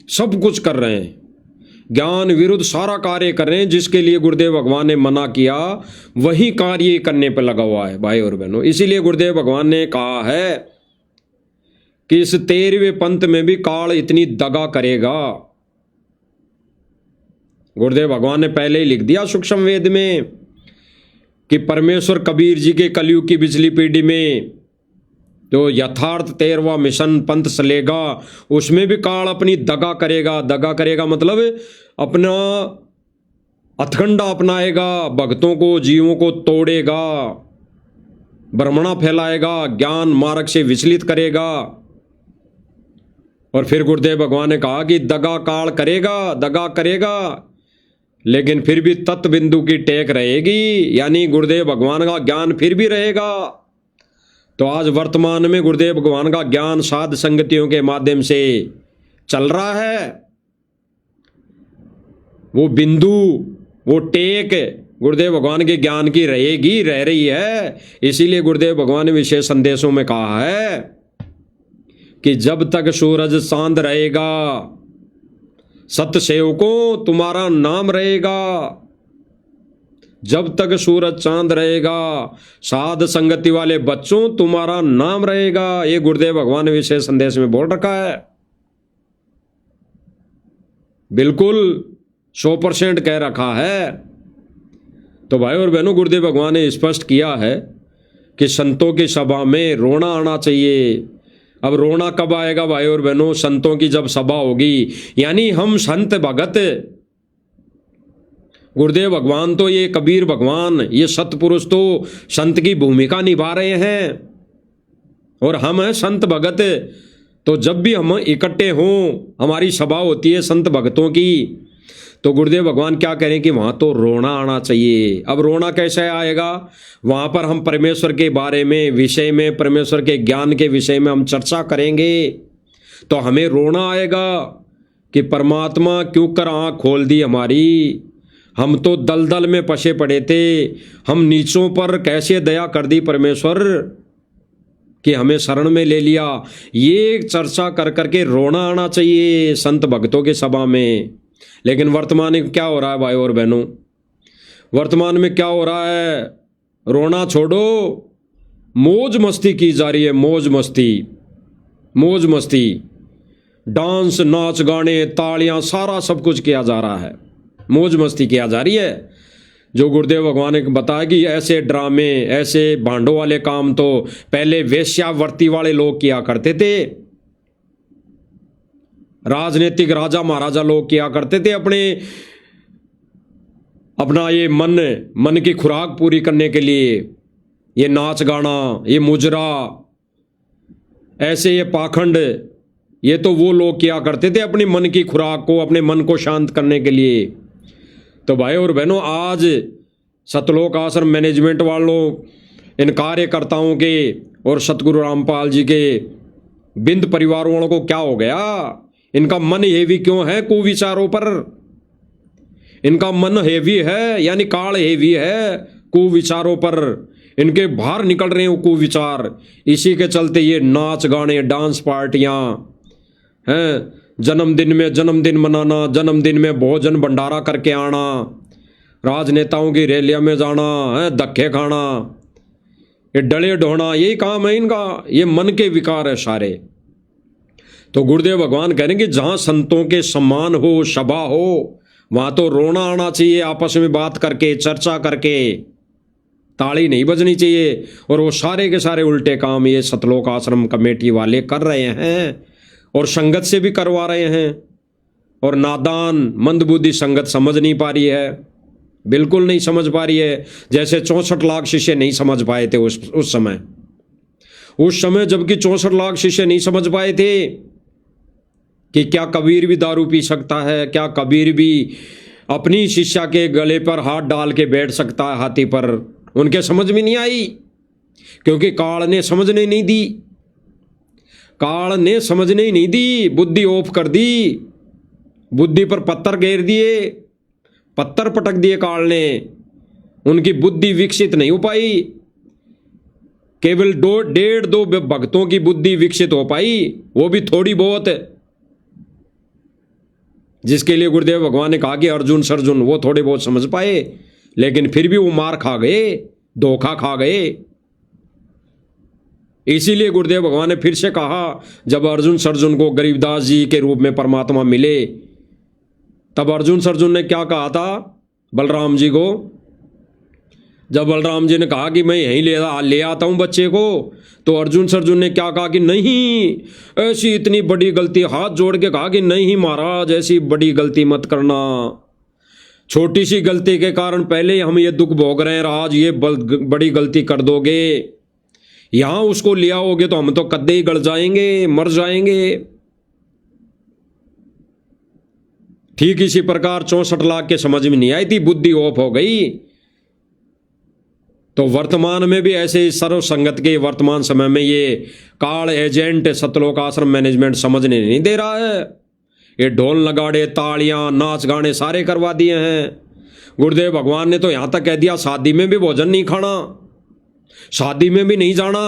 [SPEAKER 1] सब कुछ कर रहे हैं। ज्ञान विरुद्ध सारा कार्य कर रहे हैं। जिसके लिए गुरुदेव भगवान ने मना किया वही कार्य करने पर लगा हुआ है भाई और बहनों। इसीलिए गुरुदेव भगवान ने कहा है कि इस 13वें पंथ में भी काल इतनी दगा करेगा। गुरुदेव भगवान ने पहले ही लिख दिया सूक्ष्म वेद में कि परमेश्वर कबीर जी के कलयुग की बिजली पीढ़ी में जो यथार्थ 13वां मिशन पंथ चलेगा उसमें भी काल अपनी दगा करेगा। दगा करेगा मतलब अपना हथकंडा अपनाएगा, भक्तों को जीवों को तोड़ेगा, भ्रमणा फैलाएगा, ज्ञान मार्ग से विचलित करेगा। और फिर गुरुदेव भगवान ने कहा कि दगा काल करेगा, दगा करेगा, लेकिन फिर भी तत्व बिंदु की टेक रहेगी, यानी गुरुदेव भगवान का ज्ञान फिर भी रहेगा। तो आज वर्तमान में गुरुदेव भगवान का ज्ञान साध संगतियों के माध्यम से चल रहा है। वो बिंदु, वो टेक गुरुदेव भगवान के ज्ञान की रहेगी, रह रही है। इसीलिए गुरुदेव भगवान ने विशेष संदेशों में कहा है कि जब तक सूरज चांद रहेगा सत सेवकों तुम्हारा नाम रहेगा। जब तक सूरज चांद रहेगा साध संगति वाले बच्चों तुम्हारा नाम रहेगा। ये गुरुदेव भगवान ने विशेष संदेश में बोल रखा है। बिल्कुल 100% कह रखा है। तो भाई और बहनों, गुरुदेव भगवान ने स्पष्ट किया है कि संतों की सभा में रोना आना चाहिए। अब रोना कब आएगा भाई और बहनों? संतों की जब सभा होगी, यानी हम संत भगत, गुरुदेव भगवान तो ये कबीर भगवान, ये सतपुरुष तो संत की भूमिका निभा रहे हैं और हम हैं संत भगत। तो जब भी हम इकट्ठे हों, हमारी सभा होती है संत भगतों की, तो गुरुदेव भगवान क्या कह रहे हैं कि वहाँ तो रोना आना चाहिए। अब रोना कैसे आएगा? वहाँ पर हम परमेश्वर के बारे में, विषय में, परमेश्वर के ज्ञान के विषय में हम चर्चा करेंगे, तो हमें रोना आएगा कि परमात्मा क्यों कर आँख खोल दी हमारी। हम तो दलदल में फंसे पड़े थे, हम नीचों पर कैसे दया कर दी परमेश्वर कि हमें शरण में ले लिया। ये चर्चा कर करके रोना आना चाहिए संत भक्तों के सभा में। लेकिन वर्तमान में क्या हो रहा है भाई और बहनों? वर्तमान में क्या हो रहा है? रोना छोड़ो, मौज मस्ती की जा रही है। मौज मस्ती, मौज मस्ती, डांस, नाच, गाने, तालियां, सारा सब कुछ किया जा रहा है। मौज मस्ती किया जा रही है। जो गुरुदेव भगवान ने बताया कि ऐसे ड्रामे, ऐसे भांडों वाले काम तो पहले वेश्यावृत्ति वाले लोग किया करते थे, राजनीतिक राजा महाराजा लोग किया करते थे अपना ये मन की खुराक पूरी करने के लिए। ये नाच गाना, ये मुजरा, ऐसे ये पाखंड, ये तो वो लोग किया करते थे अपने मन की खुराक को, अपने मन को शांत करने के लिए। तो भाई और बहनों, आज सतलोक आश्रम मैनेजमेंट वालों, इन कार्यकर्ताओं के और सतगुरु रामपाल जी के बिंद परिवार वालों को क्या हो गया? इनका मन हेवी क्यों है कुविचारों पर? इनका मन हेवी है, यानी काल हेवी है कुविचारों पर। इनके बाहर निकल रहे हैं कुविचार। इसी के चलते ये नाच गाने, डांस पार्टियां हैं, जन्मदिन में जन्मदिन मनाना, जन्मदिन में भोजन भंडारा करके आना, राजनेताओं की रैलियों में जाना है, धक्के खाना, ये डले ढोना, यही काम है इनका। ये मन के विकार है सारे। तो गुरुदेव भगवान कह रहे हैं कि जहां संतों के सम्मान हो, सभा हो, वहां तो रोना आना चाहिए। आपस में बात करके, चर्चा करके, ताली नहीं बजनी चाहिए। और वो सारे के सारे उल्टे काम ये सतलोक आश्रम कमेटी वाले कर रहे हैं और संगत से भी करवा रहे हैं। और नादान मंदबुद्धि संगत समझ नहीं पा रही है, बिल्कुल नहीं समझ पा रही है। जैसे 64 लाख शिष्य नहीं समझ पाए थे उस समय, जबकि 64 लाख शिष्य नहीं समझ पाए थे कि क्या कबीर भी दारू पी सकता है, क्या कबीर भी अपनी शिष्या के गले पर हाथ डाल के बैठ सकता है हाथी पर। उनके समझ में नहीं आई, क्योंकि काल ने समझने नहीं दी। काल ने समझने ही नहीं दी, बुद्धि ऑफ कर दी, बुद्धि पर पत्थर घेर दिए, पत्थर पटक दिए काल ने। उनकी बुद्धि विकसित नहीं हो पाई। केवल 1.5-2 भक्तों की बुद्धि विकसित हो पाई, वो भी थोड़ी बहुत। जिसके लिए गुरुदेव भगवान ने कहा कि अर्जुन सर्जुन, वो थोड़े बहुत समझ पाए, लेकिन फिर भी वो मार खा गए, धोखा खा गए। इसीलिए गुरुदेव भगवान ने फिर से कहा, जब अर्जुन सर्जुन को गरीबदास जी के रूप में परमात्मा मिले, तब अर्जुन सर्जुन ने क्या कहा था बलराम जी को? जब बलराम जी ने कहा कि मैं यहीं ले आता हूं बच्चे को, तो अर्जुन सर्जुन ने क्या कहा कि नहीं, ऐसी इतनी बड़ी गलती, हाथ जोड़ के कहा कि नहीं महाराज, ऐसी बड़ी गलती मत करना। छोटी सी गलती के कारण पहले हम ये दुख भोग रहे हैं, आज ये बड़ी गलती कर दोगे, यहां उसको ले आओगे तो हम तो कद्दे ही गड़ जाएंगे, मर जाएंगे। ठीक इसी प्रकार 64 लाख के समझ में नहीं आई थी, बुद्धि ऑफ हो गई। तो वर्तमान में भी ऐसे सर्व संगत के वर्तमान समय में ये काल एजेंट सतलोक आश्रम मैनेजमेंट समझने नहीं दे रहा है। ये ढोल नगाड़े, तालियां, नाच गाने सारे करवा दिए हैं। गुरुदेव भगवान ने तो यहां तक कह दिया, शादी में भी भोजन नहीं खाना, शादी में भी नहीं जाना।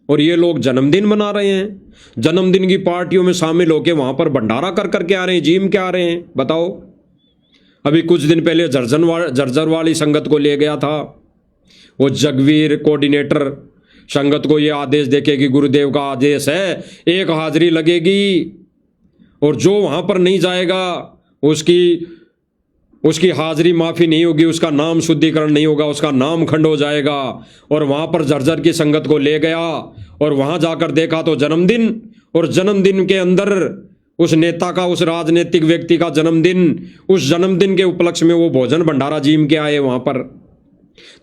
[SPEAKER 1] और ये लोग जन्मदिन मना रहे हैं, जन्मदिन की पार्टियों में शामिल होकर वहां पर भंडारा कर करके आ रहे हैं, जिम के आ रहे हैं। बताओ, अभी कुछ दिन पहले जर्जर वाली संगत को ले गया था, वो जगवीर कोऑर्डिनेटर संगत को ये आदेश देके कि गुरुदेव का आदेश है, एक हाजिरी लगेगी, और जो वहां पर नहीं जाएगा उसकी हाजिरी माफी नहीं होगी, उसका नाम शुद्धिकरण नहीं होगा, उसका नाम खंड हो जाएगा। और वहां पर जर्जर की संगत को ले गया और वहां जाकर देखा तो जन्मदिन, और जन्मदिन के अंदर उस नेता का, उस राजनीतिक व्यक्ति का जन्मदिन, उस जन्मदिन के उपलक्ष्य में वो भोजन भंडारा जिम के आए वहां पर।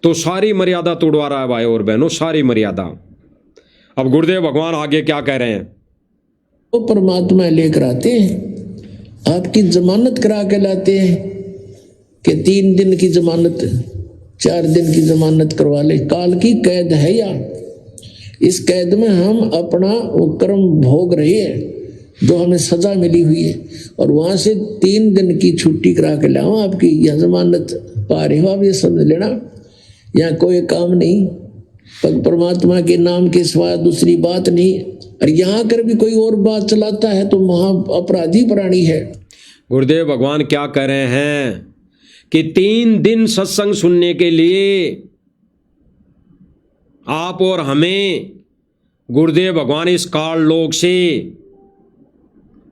[SPEAKER 1] तो सारी मर्यादा तोड़वा रहा है भाई और बहनों, सारी मर्यादा। अब गुरुदेव भगवान आगे क्या कह रहे हैं?
[SPEAKER 2] वो परमात्मा लेकर आते हैं, आपकी जमानत करा के लाते हैं कि 3 दिन की जमानत, 4 दिन की जमानत करवा ले। काल की कैद है या इस कैद में हम अपना वो कर्म भोग रहे हैं जो हमें सजा मिली हुई है, और वहां से 3 दिन की छुट्टी करा के लाओ, आपकी यह जमानत पा रहे हो आप, ये समझ लेना। यहाँ कोई काम नहीं, परमात्मा के नाम के सिवा दूसरी बात नहीं। और यहाँ कर भी कोई और बात चलाता है तो महा अपराधी प्राणी है।
[SPEAKER 1] गुरुदेव भगवान क्या कह रहे हैं कि 3 दिन सत्संग सुनने के लिए आप और हमें गुरुदेव भगवान इस काल लोक से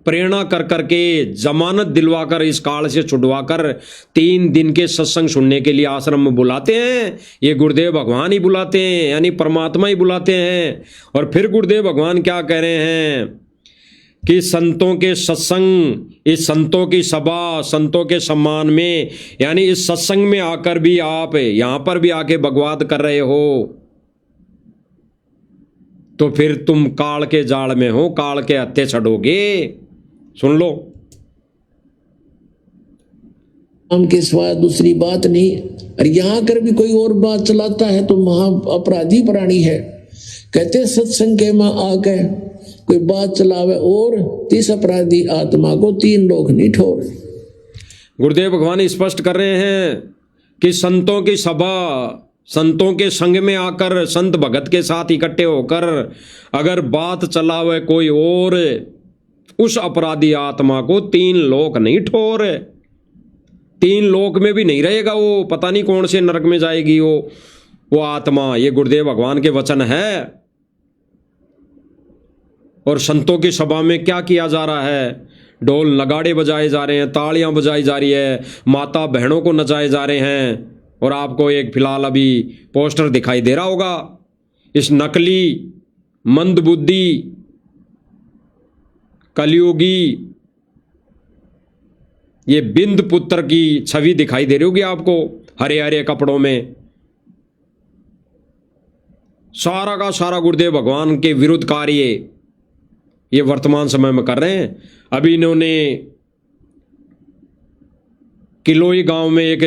[SPEAKER 1] प्रेरणा कर करके, जमानत दिलवाकर, इस काल से छुड़वाकर 3 दिन के सत्संग सुनने के लिए आश्रम में बुलाते हैं। ये गुरुदेव भगवान ही बुलाते हैं, यानी परमात्मा ही बुलाते हैं। और फिर गुरुदेव भगवान क्या कह रहे हैं कि संतों के सत्संग, इस संतों की सभा, संतों के सम्मान में, यानी इस सत्संग में आकर भी आप यहां पर भी आके बकवाद कर रहे हो, तो फिर तुम काल के जाल में हो, काल के हत्थे चढ़ोगे। सुन लो,
[SPEAKER 2] नाम के सिवा दूसरी बात नहीं। और यहाँ कर भी कोई और बात चलाता है तो महा अपराधी प्राणी है। कहते सत्संग के में आके कोई बात चलावे और 30 अपराधी आत्मा को 3 लोग नहीं ठोर।
[SPEAKER 1] गुरुदेव भगवान स्पष्ट कर रहे हैं कि संतों की सभा, संतों के संग में आकर, संत भगत के साथ इकट्ठे होकर अगर बात चलावे कोई और, उस अपराधी आत्मा को 3 लोक नहीं ठोर। 3 लोक में भी नहीं रहेगा वो, पता नहीं कौन से नरक में जाएगी वो आत्मा। ये गुरुदेव भगवान के वचन है। और संतों की सभा में क्या किया जा रहा है? ढोल नगाड़े बजाए जा रहे हैं, तालियां बजाई जा रही है, माता बहनों को नचाए जा रहे हैं। और आपको एक फिलहाल अभी पोस्टर दिखाई दे रहा होगा, इस नकली मंदबुद्धि कलयुगी ये बिंद पुत्र की छवि दिखाई दे रही होगी आपको, हरे हरे कपड़ों में। सारा का सारा गुरुदेव भगवान के विरुद्ध कार्य ये वर्तमान समय में कर रहे हैं। अभी इन्होंने किलोई गांव में एक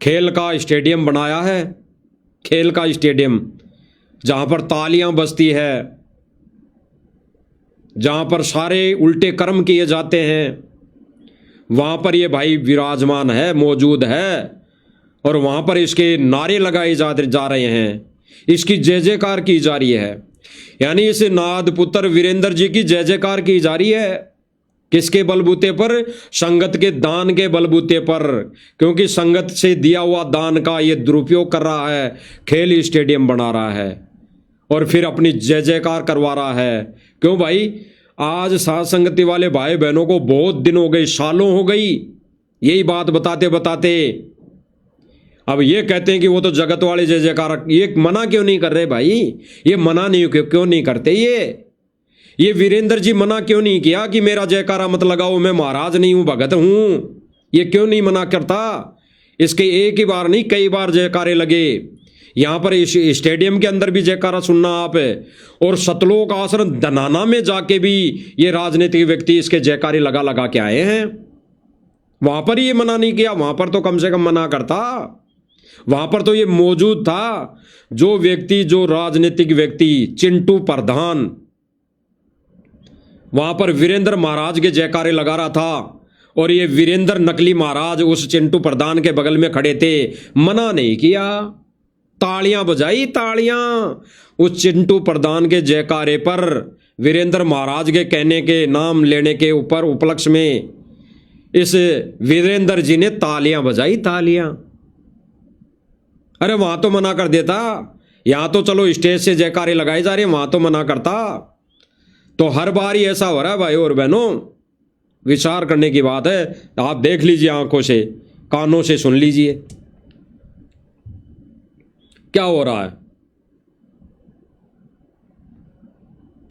[SPEAKER 1] खेल का स्टेडियम बनाया है, खेल का स्टेडियम, जहां पर तालियां बजती है, जहां पर सारे उल्टे कर्म किए जाते हैं, वहां पर ये भाई विराजमान है, मौजूद है। और वहां पर इसके नारे लगाए जा रहे हैं, इसकी जय जयकार की जा रही है। यानी इस नाद पुत्र वीरेंद्र जी की जय जयकार की जा रही है। किसके बलबूते पर? संगत के दान के बलबूते पर। क्योंकि संगत से दिया हुआ दान का ये दुरुपयोग कर रहा है, खेल स्टेडियम बना रहा है और फिर अपनी जय जयकार करवा रहा है। क्यों भाई? आज साथ संगति वाले भाई बहनों को बहुत दिन हो गए, सालों हो गई यही बात बताते बताते। अब ये कहते हैं कि वो तो जगत वाले जय जयकार, ये मना क्यों नहीं कर रहे भाई? ये मना नहीं क्यों नहीं करते? ये वीरेंद्र जी मना क्यों नहीं किया कि मेरा जयकारा मत लगाओ, मैं महाराज नहीं हूं, भगत हूं? ये क्यों नहीं मना करता? इसके एक ही बार नहीं कई बार जयकारे लगे। यहां पर इस स्टेडियम के अंदर भी जयकारा सुनना आप, और सतलोक आश्रम दनाना में जाके भी ये राजनीतिक व्यक्ति इसके जयकारे लगा लगा के आए हैं। वहां पर ये मना नहीं किया, वहां पर तो कम से कम मना करता। वहां पर तो ये मौजूद था, जो व्यक्ति, जो राजनीतिक व्यक्ति चिंटू प्रधान वहां पर वीरेंद्र महाराज के जयकारे लगा रहा था, और ये वीरेंद्र नकली महाराज उस चिंटू प्रधान के बगल में खड़े थे, मना नहीं किया, तालियां बजाई, तालियां उस चिंटू प्रधान के जयकारे पर। वीरेंद्र महाराज के कहने के, नाम लेने के ऊपर उपलक्ष्य में इस वीरेंद्र जी ने तालियां बजाई, तालियां। अरे वहां तो मना कर देता, यहां तो चलो स्टेज से जयकारे लगाए जा रहे, वहां तो मना करता। तो हर बार ही ऐसा हो रहा है भाई और बहनों, विचार करने की बात है। आप देख लीजिए, आंखों से कानों से सुन लीजिए क्या हो रहा है,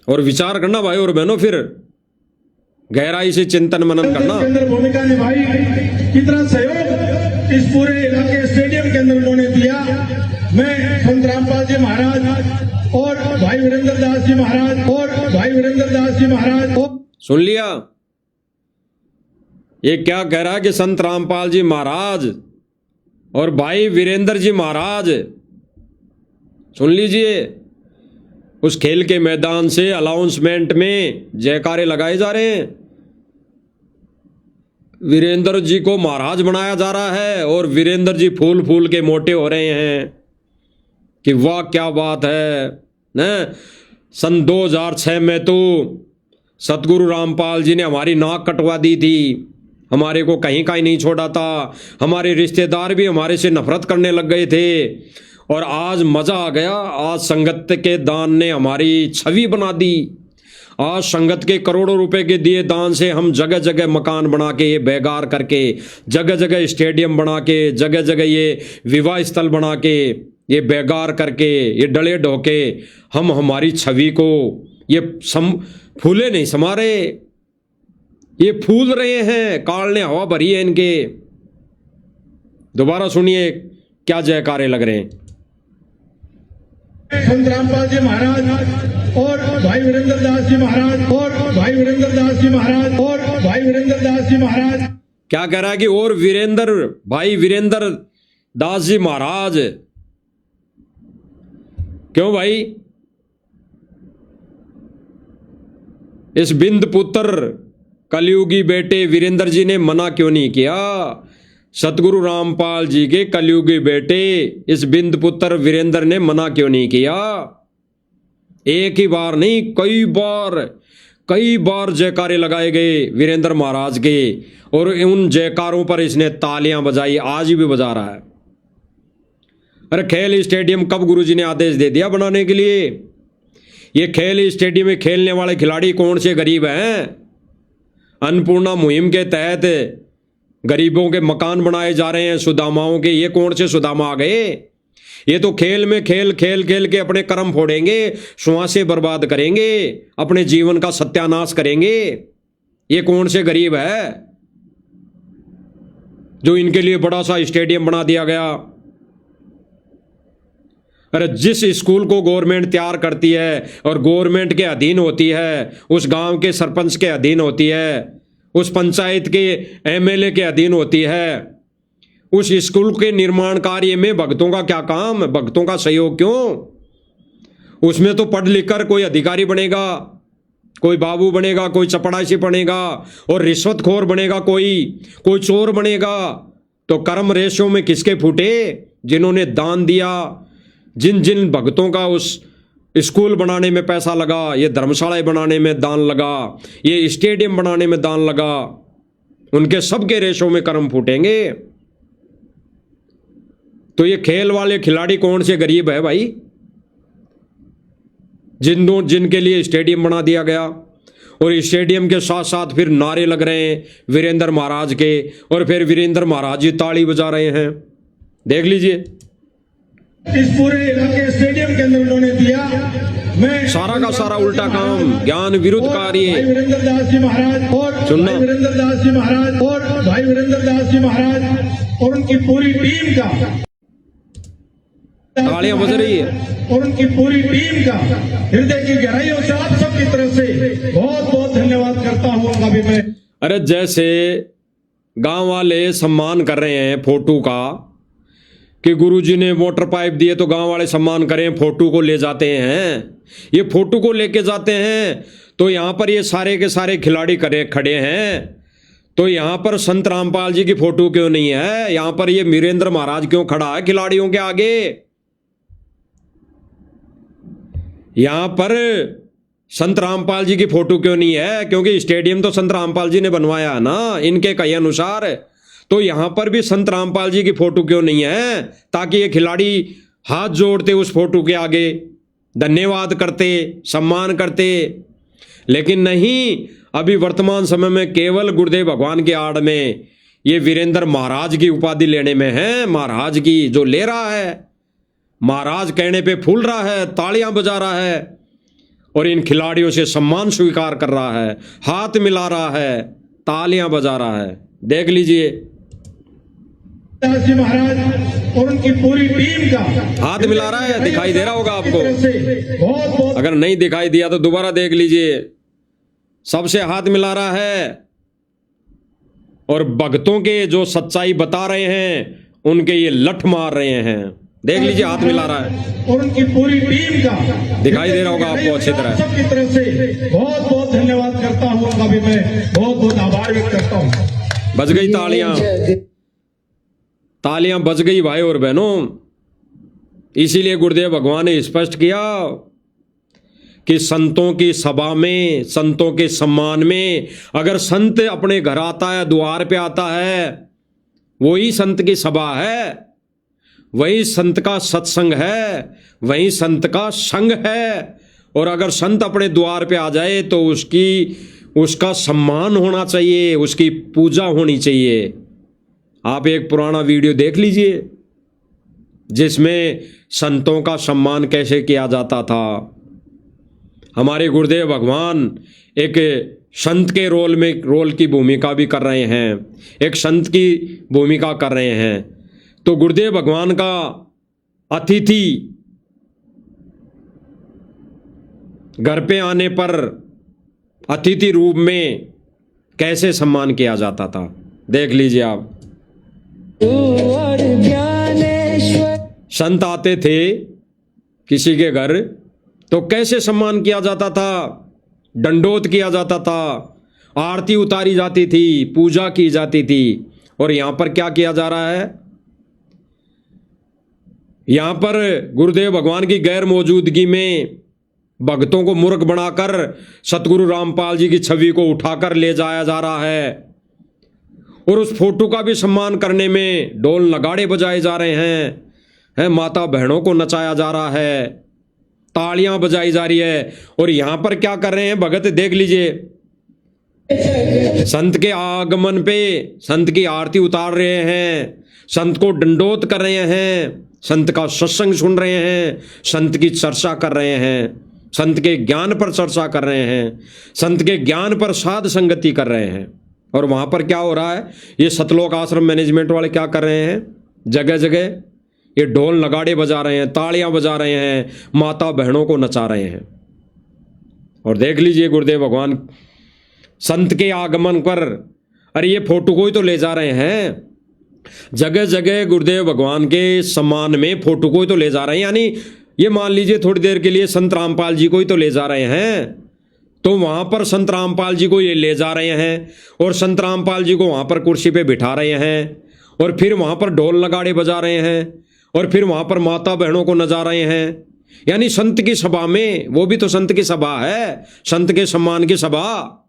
[SPEAKER 1] और विचार करना भाई और बहनों, फिर गहराई से चिंतन मनन करना।
[SPEAKER 3] भूमिका निभाई, कितना सहयोग इस पूरे इलाके स्टेडियम के अंदर उन्होंने दिया। मैं संत रामपाल जी महाराज और भाई वीरेंद्र दास जी महाराज और भाई वीरेंद्र दास जी महाराज
[SPEAKER 1] सुन लिया ये क्या कह रहा है कि संत रामपाल जी महाराज और भाई वीरेंद्र जी महाराज, सुन लीजिए, उस खेल के मैदान से अनाउंसमेंट में जयकारे लगाए जा रहे हैं। वीरेंद्र जी को महाराज बनाया जा रहा है और वीरेंद्र जी फूल फूल के मोटे हो रहे हैं कि वाह क्या बात है न। सन 2006 में तो सतगुरु रामपाल जी ने हमारी नाक कटवा दी थी, हमारे को कहीं का ही नहीं छोड़ा था, हमारे रिश्तेदार भी हमारे से नफरत करने लग गए थे, और आज मजा आ गया। आज संगत के दान ने हमारी छवि बना दी। आज संगत के करोड़ों रुपए के दिए दान से हम जगह जगह मकान बना के, ये बेगार करके, जगह जगह स्टेडियम बना के, जगह जगह ये विवाह स्थल बना के, ये बेगार करके, ये डले ढोके हम हमारी छवि को ये फूले नहीं समा रहे, ये फूल रहे हैं, काल ने हवा भरी है इनके। दोबारा सुनिए क्या जयकारे लग रहे हैं।
[SPEAKER 3] संत रामपाल जी महाराज और भाई वीरेंद्र दास जी महाराज और भाई वीरेंद्र दास जी महाराज और भाई वीरेंद्र दास जी महाराज।
[SPEAKER 1] क्या कह रहा है कि और वीरेंद्र, भाई वीरेंद्र दास जी महाराज। क्यों भाई? इस बिंद पुत्र कलयुगी बेटे वीरेंद्र जी ने मना क्यों नहीं किया? सतगुरु रामपाल जी के कलयुगी बेटे इस बिंद पुत्र वीरेंद्र ने मना क्यों नहीं किया? एक ही बार नहीं, कई बार जयकारे लगाए गए वीरेंद्र महाराज के, और उन जयकारों पर इसने तालियां बजाई, आज भी बजा रहा है। अरे खेल स्टेडियम कब गुरुजी ने आदेश दे दिया बनाने के लिए? ये खेल स्टेडियम में खेलने वाले खिलाड़ी कौन से गरीब हैं? अन्नपूर्णा मुहिम के तहत गरीबों के मकान बनाए जा रहे हैं, सुदामाओं के। ये कौन से सुदामा आ गए? ये तो खेल में खेल के अपने कर्म फोड़ेंगे, श्वासें बर्बाद करेंगे, अपने जीवन का सत्यानाश करेंगे। ये कौन से गरीब है जो इनके लिए बड़ा सा स्टेडियम बना दिया गया? अरे जिस स्कूल को गवर्नमेंट तैयार करती है और गवर्नमेंट के अधीन होती है, उस गांव के सरपंच के अधीन होती है, उस पंचायत के एमएलए के अधीन होती है, उस स्कूल के निर्माण कार्य में भक्तों का क्या काम? भक्तों का सहयोग क्यों? उसमें तो पढ़ लिख कर कोई अधिकारी बनेगा, कोई बाबू बनेगा, कोई चपड़ासी बनेगा, और रिश्वतखोर बनेगा, कोई चोर बनेगा। तो कर्म रेशों में किसके फूटे? जिन्होंने दान दिया, जिन जिन भक्तों का उस स्कूल बनाने में पैसा लगा, ये धर्मशालाएं बनाने में दान लगा, ये स्टेडियम बनाने में दान लगा, उनके सबके रेशों में कर्म फूटेंगे। तो ये खेल वाले खिलाड़ी कौन से गरीब है भाई, जिनके लिए स्टेडियम बना दिया गया, और स्टेडियम के साथ साथ फिर नारे लग रहे हैं वीरेंद्र महाराज के, और फिर वीरेंद्र महाराज जी ताली बजा रहे हैं। देख लीजिए,
[SPEAKER 3] इस पूरे इलाके स्टेडियम के अंदर उन्होंने दिया। मैं
[SPEAKER 1] सारा का सारा उल्टा काम, ज्ञान विरुद्ध कार्य।
[SPEAKER 3] भाई वीरेंद्र दास जी महाराज और
[SPEAKER 1] सुनना।
[SPEAKER 3] भाई वीरेंद्र दास जी महाराज और भाई वीरेंद्र दास जी महाराज और उनकी पूरी टीम का
[SPEAKER 1] तालियां बज रही है,
[SPEAKER 3] और उनकी पूरी टीम का हृदय की गहराइयों से आप सबकी तरफ से बहुत बहुत धन्यवाद करता हूँ उनका भी मैं।
[SPEAKER 1] अरे जैसे गांव वाले सम्मान कर रहे हैं फोटो का, कि गुरुजी ने मोटर पाइप दिए तो गांव वाले सम्मान करें, फोटो को ले जाते हैं। ये फोटो को लेके जाते हैं तो यहां पर ये सारे के सारे खिलाड़ी खड़े हैं, तो यहां पर संत रामपाल जी की फोटो क्यों नहीं है? यहां पर ये वीरेंद्र महाराज क्यों खड़ा है खिलाड़ियों के आगे? यहां पर संत रामपाल जी की फोटो क्यों नहीं है? क्योंकि स्टेडियम तो संत रामपाल जी ने बनवाया है ना, इनके कहे अनुसार। तो यहां पर भी संत रामपाल जी की फोटो क्यों नहीं है, ताकि ये खिलाड़ी हाथ जोड़ते उस फोटो के आगे, धन्यवाद करते, सम्मान करते। लेकिन नहीं, अभी वर्तमान समय में केवल गुरुदेव भगवान की आड़ में ये वीरेंद्र महाराज की उपाधि लेने में है। महाराज की जो ले रहा है, महाराज कहने पे फूल रहा है, तालियां बजा रहा है, और इन खिलाड़ियों से सम्मान स्वीकार कर रहा है, हाथ मिला रहा है, तालियां बजा रहा है। देख लीजिए,
[SPEAKER 3] दास जी महाराज और उनकी पूरी टीम का
[SPEAKER 1] हाथ मिला रहा है, दिखाई दे रहा होगा आपको।
[SPEAKER 3] बहुत बहुत
[SPEAKER 1] अगर नहीं दिखाई दिया तो दोबारा देख लीजिए, सबसे हाथ मिला रहा है, और भक्तों के जो सच्चाई बता रहे हैं उनके ये लठ मार रहे हैं। देख लीजिए, हाथ मिला रहा है,
[SPEAKER 3] और उनकी पूरी टीम का
[SPEAKER 1] दिखाई दे रहा होगा आपको अच्छी तरह।
[SPEAKER 3] सबकी तरफ से बहुत बहुत धन्यवाद करता हूँ उनका भी मैं बहुत बहुत आभार व्यक्त करता हूँ।
[SPEAKER 1] बज गई तालियां, तालियां बज गई भाई और बहनों। इसीलिए गुरुदेव भगवान ने स्पष्ट किया कि संतों की सभा में, संतों के सम्मान में, अगर संत अपने घर आता है, द्वार पे आता है, वही संत की सभा है, वही संत का सत्संग है, वही संत का संग है। और अगर संत अपने द्वार पे आ जाए तो उसका सम्मान होना चाहिए, उसकी पूजा होनी चाहिए। आप एक पुराना वीडियो देख लीजिए जिसमें संतों का सम्मान कैसे किया जाता था। हमारे गुरुदेव भगवान एक संत के रोल की भूमिका भी कर रहे हैं, एक संत की भूमिका कर रहे हैं। तो गुरुदेव भगवान का अतिथि घर पे आने पर अतिथि रूप में कैसे सम्मान किया जाता था, देख लीजिए आप। संत आते थे किसी के घर तो कैसे सम्मान किया जाता था, दंडोत किया जाता था, आरती उतारी जाती थी, पूजा की जाती थी। और यहां पर क्या किया जा रहा है? यहां पर गुरुदेव भगवान की गैर मौजूदगी में भक्तों को मूर्ख बनाकर सतगुरु रामपाल जी की छवि को उठाकर ले जाया जा रहा है, और उस फोटो का भी सम्मान करने में ढोल नगाड़े बजाए जा रहे हैं, माता बहनों को नचाया जा रहा है, तालियां बजाई जा रही है। और यहां पर क्या कर रहे हैं भगत, देख लीजिए, संत के आगमन पे संत की आरती उतार रहे हैं, संत को दंडोत कर रहे हैं, संत का सत्संग सुन रहे हैं, संत की चर्चा कर रहे हैं, संत के ज्ञान पर चर्चा कर रहे हैं, संत के ज्ञान पर साध संगति कर रहे हैं। और वहां पर क्या हो रहा है? ये सतलोक आश्रम मैनेजमेंट वाले क्या कर रहे हैं? जगह जगह ये ढोल नगाड़े बजा रहे हैं, तालियां बजा रहे हैं, माता बहनों को नचा रहे हैं। और देख लीजिए गुरुदेव भगवान संत के आगमन पर, अरे ये फोटो को ही तो ले जा रहे हैं, जगह जगह गुरुदेव भगवान के सम्मान में फोटो को ही तो ले जा रहे हैं। यानी ये मान लीजिए थोड़ी देर के लिए संत रामपाल जी को ही तो ले जा रहे हैं, तो वहां पर संत रामपाल जी को ये ले जा रहे हैं, और संत रामपाल जी को वहां पर कुर्सी पे बिठा रहे हैं, और फिर वहां पर ढोल नगाड़े बजा रहे हैं, और फिर वहां पर माता बहनों को नचा रहे हैं, यानी संत की सभा में, वो भी तो संत की सभा है, संत के सम्मान की सभा।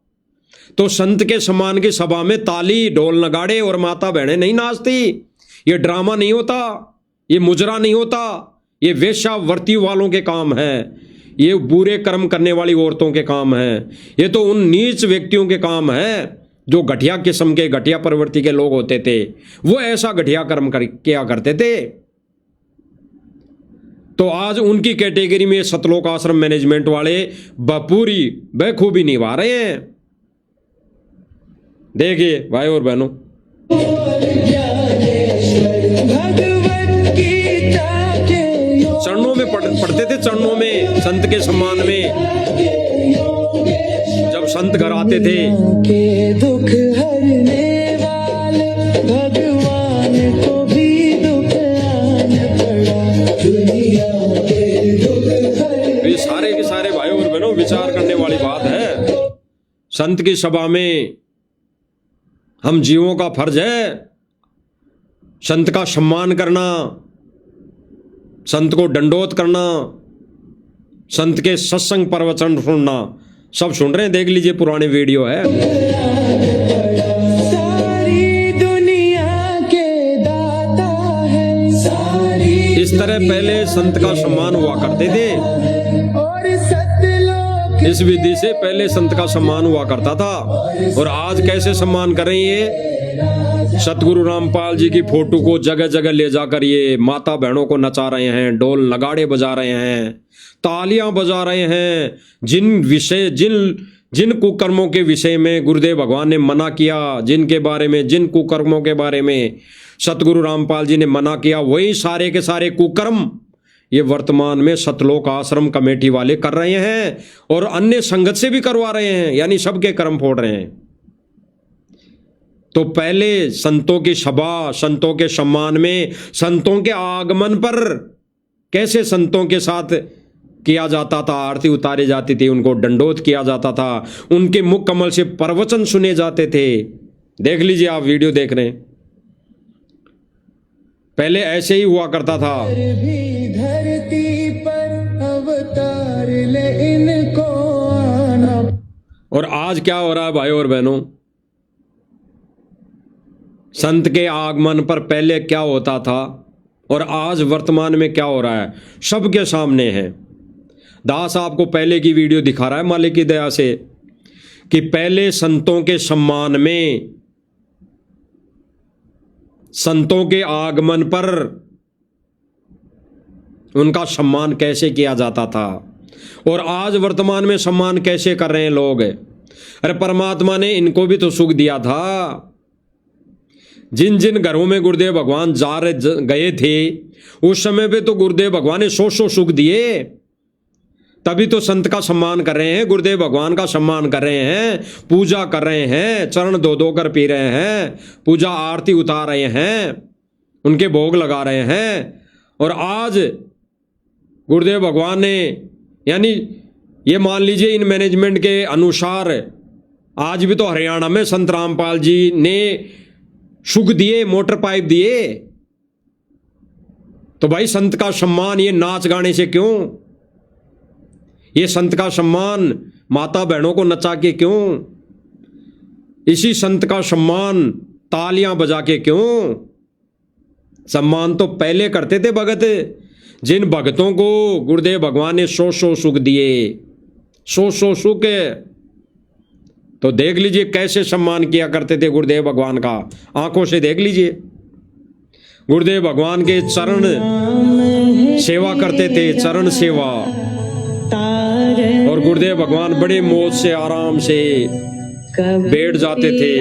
[SPEAKER 1] तो संत के सम्मान की सभा में ताली ढोल नगाड़े और माता बहनें नहीं नाचती। ये ड्रामा नहीं होता, ये मुजरा नहीं होता, ये वेश्यावृत्ति वालों के काम है, ये बुरे कर्म करने वाली औरतों के काम है, ये तो उन नीच व्यक्तियों के काम है जो घटिया किस्म के, घटिया प्रवृत्ति के लोग होते थे, वो ऐसा घटिया कर्म किया करते थे। तो आज उनकी कैटेगरी में सतलोक आश्रम मैनेजमेंट वाले बपूरी बखूबी निभा रहे हैं। देखिए भाई और बहनों, चरणों में पढ़ते थे, चरणों में, संत के सम्मान में। जब संत घर आते थे
[SPEAKER 4] दुख हरने वाले भगवान को भी दुख आना पड़ा, दुनिया के दुख।
[SPEAKER 1] ये सारे के सारे भाई और बहनों विचार करने वाली बात है। संत की सभा में हम जीवों का फर्ज है संत का सम्मान करना, संत को दंडोत करना, संत के सत्संग प्रवचन सुनना। सब सुन रहे हैं, देख लीजिए, पुराने वीडियो है।
[SPEAKER 4] सारी दुनिया के दाता है, सारी
[SPEAKER 1] इस तरह पहले संत का सम्मान हुआ करते थे।
[SPEAKER 4] और सतलोक
[SPEAKER 1] इस विधि से पहले संत का सम्मान हुआ करता था। और आज कैसे सम्मान कर रही है? सतगुरु रामपाल जी की फोटो को जगह जगह ले जाकर ये माता बहनों को नचा रहे हैं, डोल नगाड़े बजा रहे हैं, तालियां बजा रहे हैं। जिन कुकर्मों के विषय में गुरुदेव भगवान ने मना किया, जिनके बारे में, जिन कुकर्मों के बारे में सतगुरु रामपाल जी ने मना किया, वही सारे के सारे कुकर्म ये वर्तमान में सतलोक आश्रम कमेटी वाले कर रहे हैं और अन्य संगत से भी करवा रहे हैं, यानी सबके कर्म फोड़ रहे हैं। तो पहले संतों की सभा, संतों के सम्मान में, संतों के आगमन पर कैसे संतों के साथ किया जाता था, आरती उतारी जाती थी, उनको दंडोत किया जाता था, उनके मुख कमल से प्रवचन सुने जाते थे। देख लीजिए, आप वीडियो देख रहे हैं, पहले ऐसे ही हुआ करता था।
[SPEAKER 4] भी धरती पर अवतार ले इनको आना।
[SPEAKER 1] और आज क्या हो रहा है भाई और बहनों? संत के आगमन पर पहले क्या होता था और आज वर्तमान में क्या हो रहा है, सबके सामने है। दास आपको पहले की वीडियो दिखा रहा है मालिक की दया से कि पहले संतों के सम्मान में, संतों के आगमन पर उनका सम्मान कैसे किया जाता था और आज वर्तमान में सम्मान कैसे कर रहे हैं लोग। अरे परमात्मा ने इनको भी तो सुख दिया था। जिन जिन घरों में गुरुदेव भगवान गए थे उस समय पे तो गुरुदेव भगवान ने सौ सुख दिए, तभी तो संत का सम्मान कर रहे हैं, गुरुदेव भगवान का सम्मान कर रहे हैं, पूजा कर रहे हैं, चरण धो धो कर पी रहे हैं, पूजा आरती उतार रहे हैं, उनके भोग लगा रहे हैं। और आज गुरुदेव भगवान ने, यानी ये मान लीजिए इन मैनेजमेंट के अनुसार आज भी तो हरियाणा में संत रामपाल जी ने सुख दिए, मोटर पाइप दिए। तो भाई संत का सम्मान ये नाच गाने से क्यों? ये संत का सम्मान माता बहनों को नचा के क्यों? इसी संत का सम्मान तालियां बजा के क्यों? सम्मान तो पहले करते थे भगत, जिन भगतों को गुरुदेव भगवान ने सौ सुख दिए, सौ सुख। तो देख लीजिए कैसे सम्मान किया करते थे गुरुदेव भगवान का, आंखों से देख लीजिए। गुरुदेव भगवान के चरण सेवा करते थे, चरण सेवा। और गुरुदेव भगवान बड़े मौज से, आराम से बैठ जाते थे।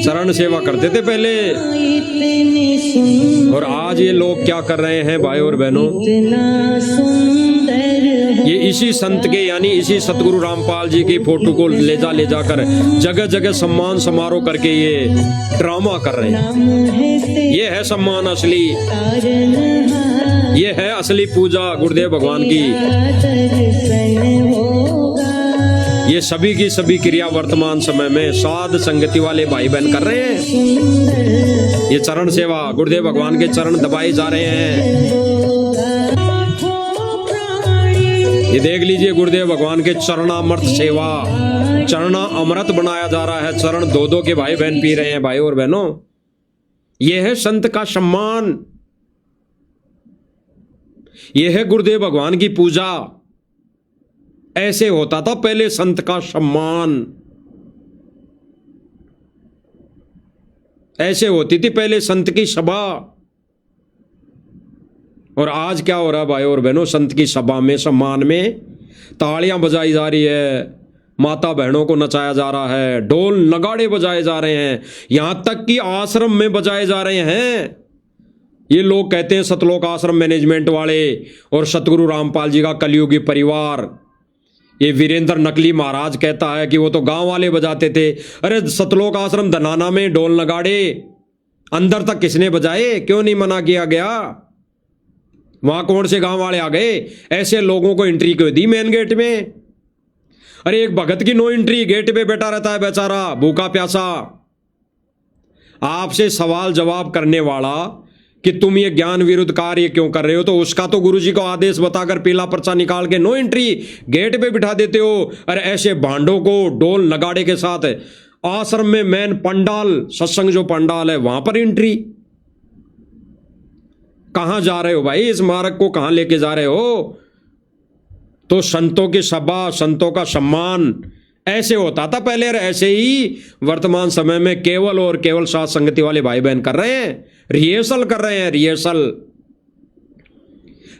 [SPEAKER 1] चरण सेवा करते थे पहले। और आज ये लोग क्या कर रहे हैं भाई और बहनों? ये इसी संत के, यानी इसी सतगुरु रामपाल जी की फोटो को ले जाकर जगह जगह सम्मान समारोह करके ये ड्रामा कर रहे हैं। ये है सम्मान असली, ये है असली पूजा गुरुदेव भगवान की। ये सभी की सभी क्रिया वर्तमान समय में साध संगति वाले भाई बहन कर रहे हैं। ये चरण सेवा, गुरुदेव भगवान के चरण दबाए जा रहे हैं। ये देख लीजिए, गुरुदेव भगवान के चरणामृत सेवा, चरणा अमृत बनाया जा रहा है। चरण दो दो के भाई बहन पी रहे हैं। भाई और बहनों, यह है संत का सम्मान, यह है गुरुदेव भगवान की पूजा। ऐसे होता था पहले संत का सम्मान, ऐसे होती थी पहले संत की सभा। और आज क्या हो रहा है भाई और बहनों? संत की सभा में, सम्मान में तालियां बजाई जा रही है, माता बहनों को नचाया जा रहा है, ढोल नगाड़े बजाए जा रहे हैं, यहां तक कि आश्रम में बजाए जा रहे हैं। ये लोग कहते हैं सतलोक आश्रम मैनेजमेंट वाले और सतगुरु रामपाल जी का कलयुगी परिवार, ये वीरेंद्र नकली महाराज कहता है कि वो तो गांव वाले बजाते थे। अरे सतलोक आश्रम धनाना में ढोल नगाड़े अंदर तक किसने बजाए? क्यों नहीं मना किया गया? वहां कौन से गांव वाले आ गए? ऐसे लोगों को एंट्री क्यों दी मेन गेट में? अरे एक भगत की नो एंट्री, गेट पे बैठा रहता है बेचारा भूखा प्यासा। आपसे सवाल जवाब करने वाला कि तुम ये ज्ञान विरुद्ध कार्य क्यों कर रहे हो, तो उसका तो गुरुजी को आदेश बताकर पीला पर्चा निकाल के नो एंट्री गेट पे बिठा देते हो। अरे ऐसे भांडों को डोल नगाड़े के साथ आश्रम में मेन पंडाल, सत्संग जो पंडाल है वहां पर एंट्री। कहां जा रहे हो भाई? इस मार्ग को कहां लेके जा रहे हो? तो संतों की सभा, संतों का सम्मान ऐसे होता था पहले, और ऐसे ही वर्तमान समय में केवल और केवल साथ संगति वाले भाई बहन कर रहे हैं। रिहर्सल कर रहे हैं,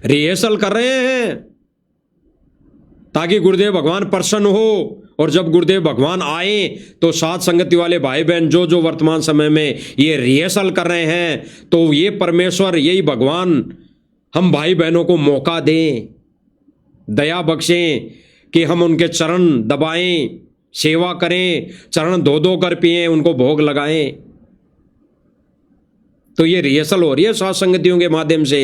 [SPEAKER 1] रिहर्सल कर रहे हैं ताकि गुरुदेव भगवान प्रसन्न हो। और जब गुरुदेव भगवान आए तो साथ संगति वाले भाई बहन जो जो वर्तमान समय में ये रिहर्सल कर रहे हैं, तो ये परमेश्वर, यही भगवान हम भाई बहनों को मौका दें, दया बख्शें कि हम उनके चरण दबाएं, सेवा करें, चरण धो धो कर पिए, उनको भोग लगाएं। तो ये रिहर्सल हो रही है साथ संगतियों के माध्यम से।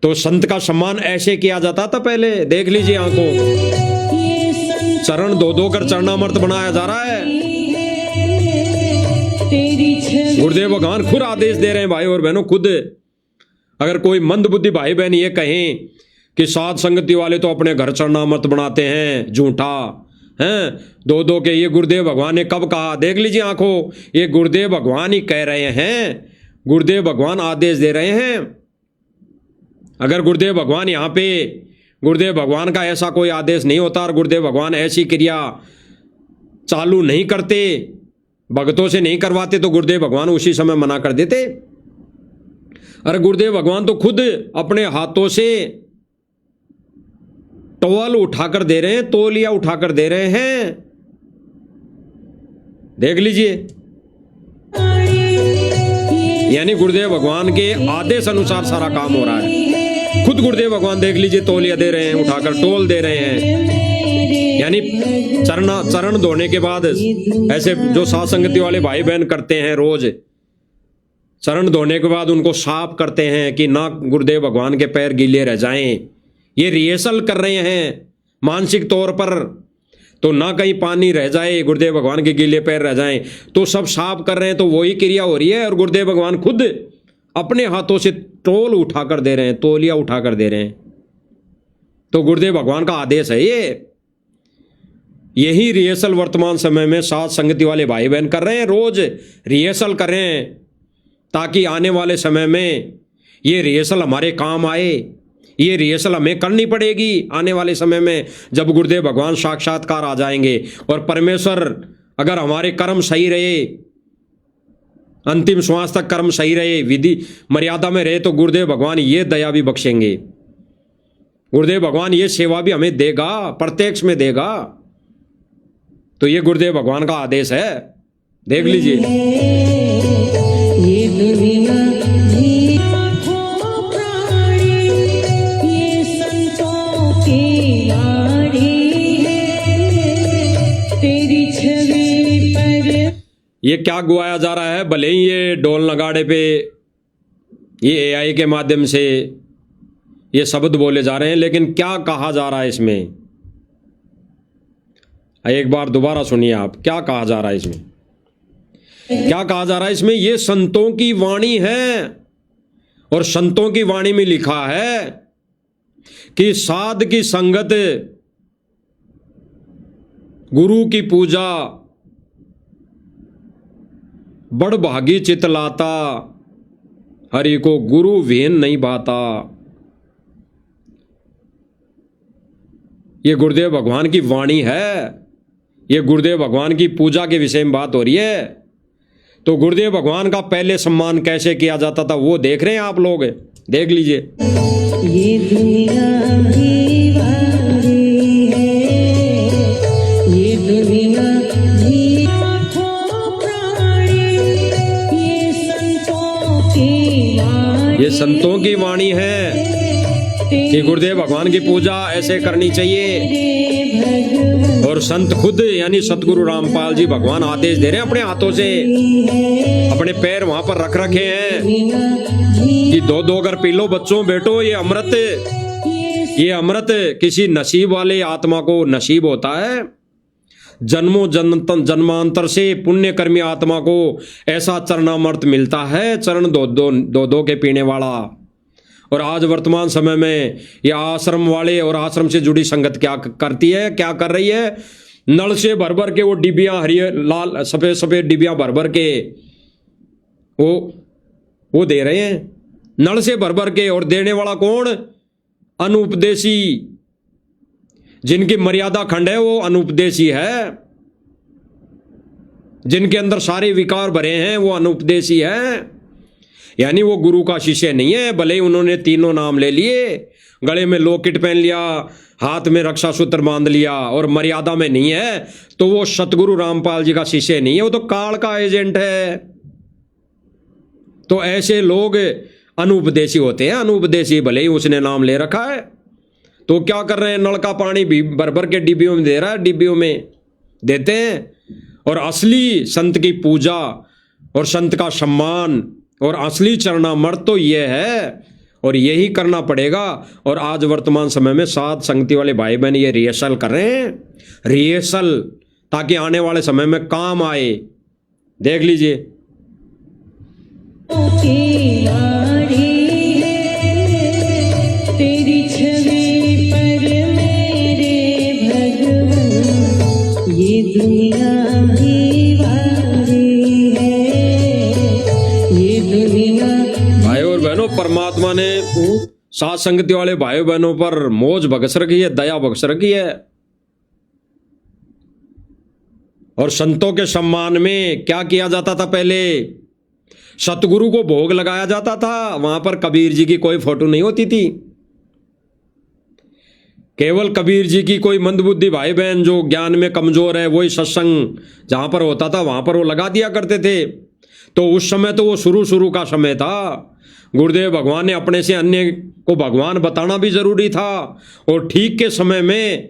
[SPEAKER 1] तो संत का सम्मान ऐसे किया जाता था पहले। देख लीजिए आंखों, चरण धो धो कर चरणामृत बनाया जा रहा है। गुरुदेव भगवान खुद आदेश दे रहे हैं भाई और बहनों, खुद। अगर कोई मंदबुद्धि भाई बहन ये कहें कि साध संगति वाले तो अपने घर चरणामृत बनाते हैं, झूठा हैं, दो दो के, ये गुरुदेव भगवान ने कब कहा? देख लीजिए आंखों, ये गुरुदेव भगवान ही कह रहे हैं, गुरुदेव भगवान आदेश दे रहे हैं। अगर गुरुदेव भगवान यहाँ पे, गुरुदेव भगवान का ऐसा कोई आदेश नहीं होता और गुरुदेव भगवान ऐसी क्रिया चालू नहीं करते, भक्तों से नहीं करवाते, तो गुरुदेव भगवान उसी समय मना कर देते। अरे गुरुदेव भगवान तो खुद अपने हाथों से टॉवल उठाकर दे रहे हैं, तौलिया उठाकर दे रहे हैं। देख लीजिए, यानी गुरुदेव भगवान के आदेश अनुसार सारा काम हो रहा है। खुद गुरुदेव भगवान देख लीजिए तौलिया दे रहे हैं, उठाकर टोल दे रहे हैं। यानी चरण धोने के बाद ऐसे जो साथ संगति वाले भाई बहन करते हैं, रोज चरण धोने के बाद उनको साफ करते हैं कि ना गुरुदेव भगवान के पैर गीले रह जाएं। ये रिहर्सल कर रहे हैं मानसिक तौर पर, तो ना कहीं पानी रह जाए, गुरुदेव भगवान के गीले पैर रह जाएं, तो सब साफ कर रहे हैं। तो वही क्रिया हो रही है और गुरुदेव भगवान खुद अपने हाथों से टोल उठाकर दे रहे हैं, तौलिया उठाकर दे रहे हैं। तो गुरुदेव भगवान का आदेश है ये। यही रिहर्सल वर्तमान समय में साथ संगति वाले भाई बहन कर रहे हैं, रोज रिहर्सल कर रहे हैं, ताकि आने वाले समय में ये रिहर्सल हमारे काम आए। ये रिहर्सल हमें करनी पड़ेगी आने वाले समय में, जब गुरुदेव भगवान साक्षात्कार आ जाएंगे। और परमेश्वर अगर हमारे कर्म सही रहे, अंतिम श्वास तक कर्म सही रहे, विधि मर्यादा में रहे, तो गुरुदेव भगवान ये दया भी बख्शेंगे। गुरुदेव भगवान ये सेवा भी हमें देगा, प्रत्यक्ष में देगा। तो ये गुरुदेव भगवान का आदेश है, देख लीजिए।
[SPEAKER 5] ये दुनिया भी लाखों प्राणी, ये संतों की लाड़ी है, तेरी छवि पर।
[SPEAKER 1] ये क्या गुआया जा रहा है? भले ही ये ढोल नगाड़े पे ये एआई के माध्यम से ये शब्द बोले जा रहे हैं, लेकिन क्या कहा जा रहा है इसमें? एक बार दोबारा सुनिए आप, क्या कहा जा रहा है इसमें, क्या कहा जा रहा है इसमें। ये संतों की वाणी है और संतों की वाणी में लिखा है कि साध की संगत, गुरु की पूजा, बड़ भागी चित लाता, हरि को गुरु विहीन नहीं भाता। ये गुरुदेव भगवान की वाणी है, ये गुरुदेव भगवान की पूजा के विषय में बात हो रही है। तो गुरुदेव भगवान का पहले सम्मान कैसे किया जाता था वो देख रहे हैं आप लोग, देख लीजिए।
[SPEAKER 5] ये दुनिया भी वारी है, ये दुनिया भी लाखों प्राणी, ये संतों की वाणी,
[SPEAKER 1] ये संतों की वाणी है कि गुरुदेव भगवान की पूजा ऐसे करनी चाहिए। और संत खुद यानी सतगुरु रामपाल जी भगवान आदेश दे रहे हैं अपने हाथों से, अपने पैर वहां पर रख रखे हैं कि दो दो अगर पी लो बच्चों बेटो, ये अमृत किसी नसीब वाले आत्मा को नसीब होता है। जन्मों जन्मांतर से पुण्य कर्मी आत्मा को ऐसा चरणामृत मिलता है, चरण दो के पीने वाला। और आज वर्तमान समय में ये आश्रम वाले और आश्रम से जुड़ी संगत क्या करती है, क्या कर रही है, नल से भर भर के वो डिबियां, हरी लाल सफेद सफेद डिबियां भर भर के वो दे रहे हैं, नल से भर भर के। और देने वाला कौन? अनुपदेशी, जिनकी मर्यादा खंड है वो अनुपदेशी है, जिनके अंदर सारे विकार भरे हैं वो अनुपदेशी है। यानी वो गुरु का शिष्य नहीं है, भले ही उन्होंने तीनों नाम ले लिए, गले में लॉकेट पहन लिया, हाथ में रक्षा सूत्र बांध लिया और मर्यादा में नहीं है, तो वो सतगुरु रामपाल जी का शिष्य नहीं है, वो तो काल का एजेंट है। तो ऐसे लोग अनुपदेशी होते हैं, अनुपदेशी, भले ही उसने नाम ले रखा है। तो क्या कर रहे हैं, नल का पानी भी भर भर के डिब्बियों में दे रहा है, डिब्बियों में देते हैं। और असली संत की पूजा और संत का सम्मान और असली चरणामृत तो ये है, और यही करना पड़ेगा। और आज वर्तमान समय में साध संगति वाले भाई बहन ये रिहर्सल कर रहे हैं, रिहर्सल, ताकि आने वाले समय में काम आए। देख लीजिए,
[SPEAKER 5] की वाणी है, तेरी छवि पर मेरे भगवान, ये दुनिया भी वारी है, ये दुनिया।
[SPEAKER 1] भाई और बहनों, परमात्मा ने साध संगति वाले भाई बहनों पर मौज बख्श रखी है, दया बख्श रखी है। और संतों के सम्मान में क्या किया जाता था, पहले सतगुरु को भोग लगाया जाता था, वहां पर कबीर जी की कोई फोटो नहीं होती थी। केवल कबीर जी की कोई मंदबुद्धि भाई बहन जो ज्ञान में कमजोर है, वही सत्संग जहां पर होता था वहां पर वो लगा दिया करते थे। तो उस समय तो वो शुरू का समय था, गुरुदेव भगवान ने अपने से अन्य को भगवान बताना भी जरूरी था। और ठीक के समय में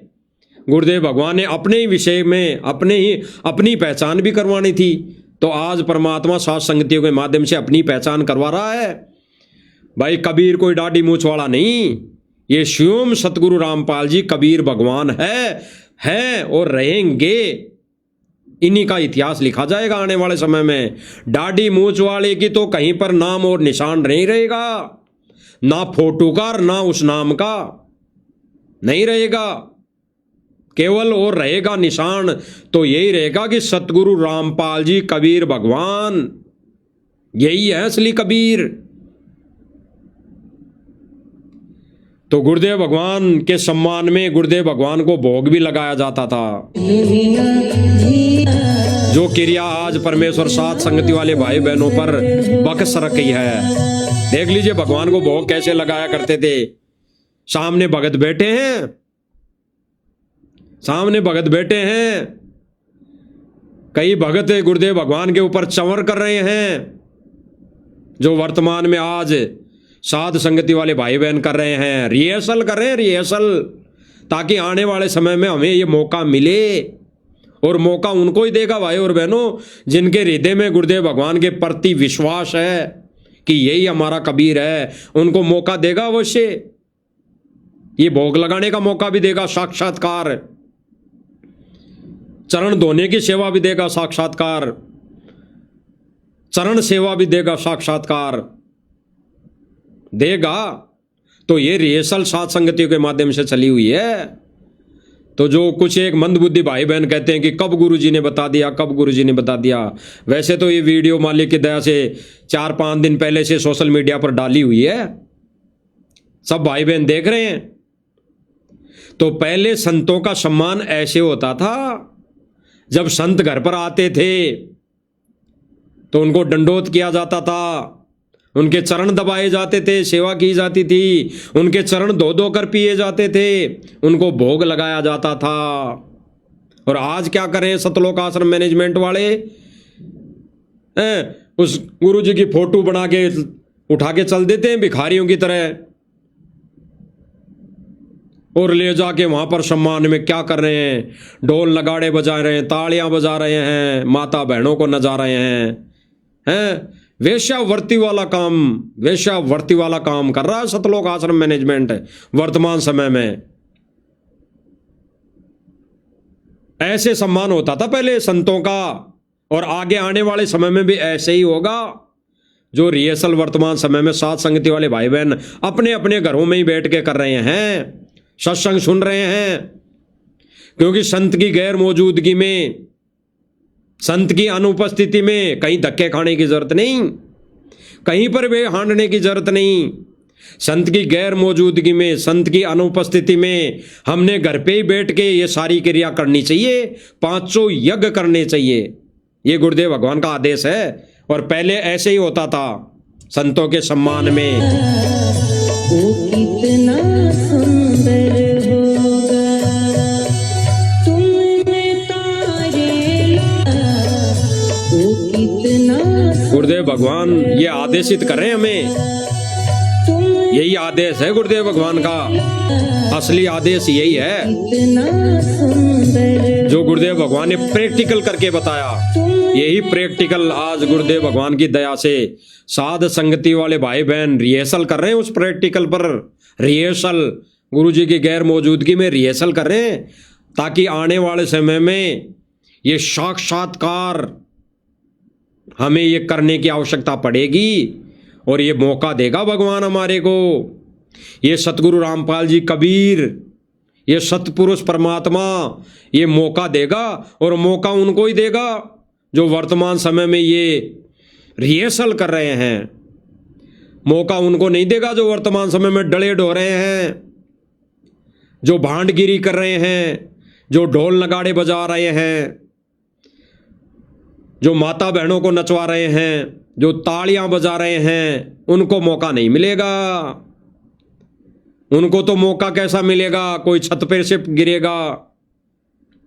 [SPEAKER 1] गुरुदेव भगवान ने अपने ही विषय में अपनी पहचान भी करवानी थी। तो आज परमात्मा साध संगतियों के माध्यम से अपनी पहचान करवा रहा है। भाई कबीर कोई दाढ़ी मूछ वाला नहीं, ये स्वयं सतगुरु रामपाल जी कबीर भगवान है और रहेंगे। इन्हीं का इतिहास लिखा जाएगा आने वाले समय में। दाढ़ी मूछ वाले की तो कहीं पर नाम और निशान नहीं रहेगा, ना फोटो का ना उस नाम का नहीं रहेगा। केवल और रहेगा निशान तो यही रहेगा कि सतगुरु रामपाल जी कबीर भगवान, यही है असली कबीर। तो गुरुदेव भगवान के सम्मान में गुरुदेव भगवान को भोग भी लगाया जाता था, जो क्रिया आज परमेश्वर साध संगति वाले भाई बहनों पर बख्श रखी है। देख लीजिए भगवान को भोग कैसे लगाया करते थे। सामने भगत बैठे हैं, सामने भगत बैठे हैं, कई भगत गुरुदेव भगवान के ऊपर चंवर कर रहे हैं, जो वर्तमान में आज साध संगति वाले भाई बहन कर रहे हैं, रिहर्सल कर रहे हैं, रिहर्सल, ताकि आने वाले समय में हमें ये मौका मिले। और मौका उनको ही देगा भाई और बहनों जिनके हृदय में गुरुदेव भगवान के प्रति विश्वास है कि यही हमारा कबीर है, उनको मौका देगा अवश्य। ये भोग लगाने का मौका भी देगा, साक्षात्कार। चरण धोने की सेवा भी देगा साक्षात्कार, चरण सेवा भी देगा साक्षात्कार देगा। तो ये रिहर्सल साध संगतियों के माध्यम से चली हुई है। तो जो कुछ एक मंदबुद्धि भाई बहन कहते हैं कि कब गुरुजी ने बता दिया, कब गुरुजी ने बता दिया, वैसे तो ये वीडियो मालिक की दया से 4-5 दिन पहले से सोशल मीडिया पर डाली हुई है, सब भाई बहन देख रहे हैं। तो पहले संतों का सम्मान ऐसे होता था, जब संत घर पर आते थे तो उनको दंडोत किया जाता था, उनके चरण दबाए जाते थे, सेवा की जाती थी, उनके चरण धो धो कर पिए जाते थे, उनको भोग लगाया जाता था। और आज क्या करें सतलोक आश्रम मैनेजमेंट वाले, उस गुरुजी की फोटो बना के उठा के चल देते हैं भिखारियों की तरह, और ले जाके वहां पर सम्मान में क्या कर रहे हैं, ढोल नगाड़े बजा रहे हैं, तालियां बजा रहे हैं, माता बहनों को नचा रहे हैं। वेश्यावर्ती वाला काम, वेश्यावर्ती वाला काम कर रहा है सतलोक आश्रम मैनेजमेंट वर्तमान समय में। ऐसे सम्मान होता था पहले संतों का, और आगे आने वाले समय में भी ऐसे ही होगा। जो रिहर्सल वर्तमान समय में साध संगति वाले भाई बहन अपने अपने घरों में ही बैठ के कर रहे हैं, सत्संग सुन रहे हैं, क्योंकि संत की गैर मौजूदगी में, संत की अनुपस्थिति में कहीं धक्के खाने की जरूरत नहीं, कहीं पर भी हांडने की जरूरत नहीं। संत की गैर मौजूदगी में, संत की अनुपस्थिति में हमने घर पे ही बैठ के ये सारी क्रिया करनी चाहिए, 500 यज्ञ करने चाहिए। ये गुरुदेव भगवान का आदेश है। और पहले ऐसे ही होता था संतों के सम्मान में।
[SPEAKER 5] वो कितना सुंदर होगा तुमने तारे ला, वो कितना
[SPEAKER 1] गुरुदेव भगवान ये आदेशित करें हमें, यही आदेश है गुरुदेव भगवान का, असली आदेश यही है
[SPEAKER 5] कितना सुंदर,
[SPEAKER 1] जो गुरुदेव भगवान ने प्रैक्टिकल करके बताया। यही प्रैक्टिकल आज गुरुदेव भगवान की दया से साध संगति वाले भाई बहन रिहर्सल कर रहे हैं, उस प्रैक्टिकल पर रिहर्सल, गुरुजी की गैर मौजूदगी में रिहर्सल कर रहे हैं, ताकि आने वाले समय में ये साक्षात्कार हमें ये करने की आवश्यकता पड़ेगी, और ये मौका देगा भगवान हमारे को। ये सतगुरु रामपाल जी कबीर, ये सतपुरुष परमात्मा ये मौका देगा, और मौका उनको ही देगा जो वर्तमान समय में ये रिहर्सल कर रहे हैं। मौका उनको नहीं देगा जो वर्तमान समय में डले ढो रहे हैं, जो भांडगिरी कर रहे हैं, जो ढोल नगाड़े बजा रहे हैं, जो माता बहनों को नचवा रहे हैं, जो तालियां बजा रहे हैं, उनको मौका नहीं मिलेगा। उनको तो मौका कैसा मिलेगा, कोई छत पे से गिरेगा,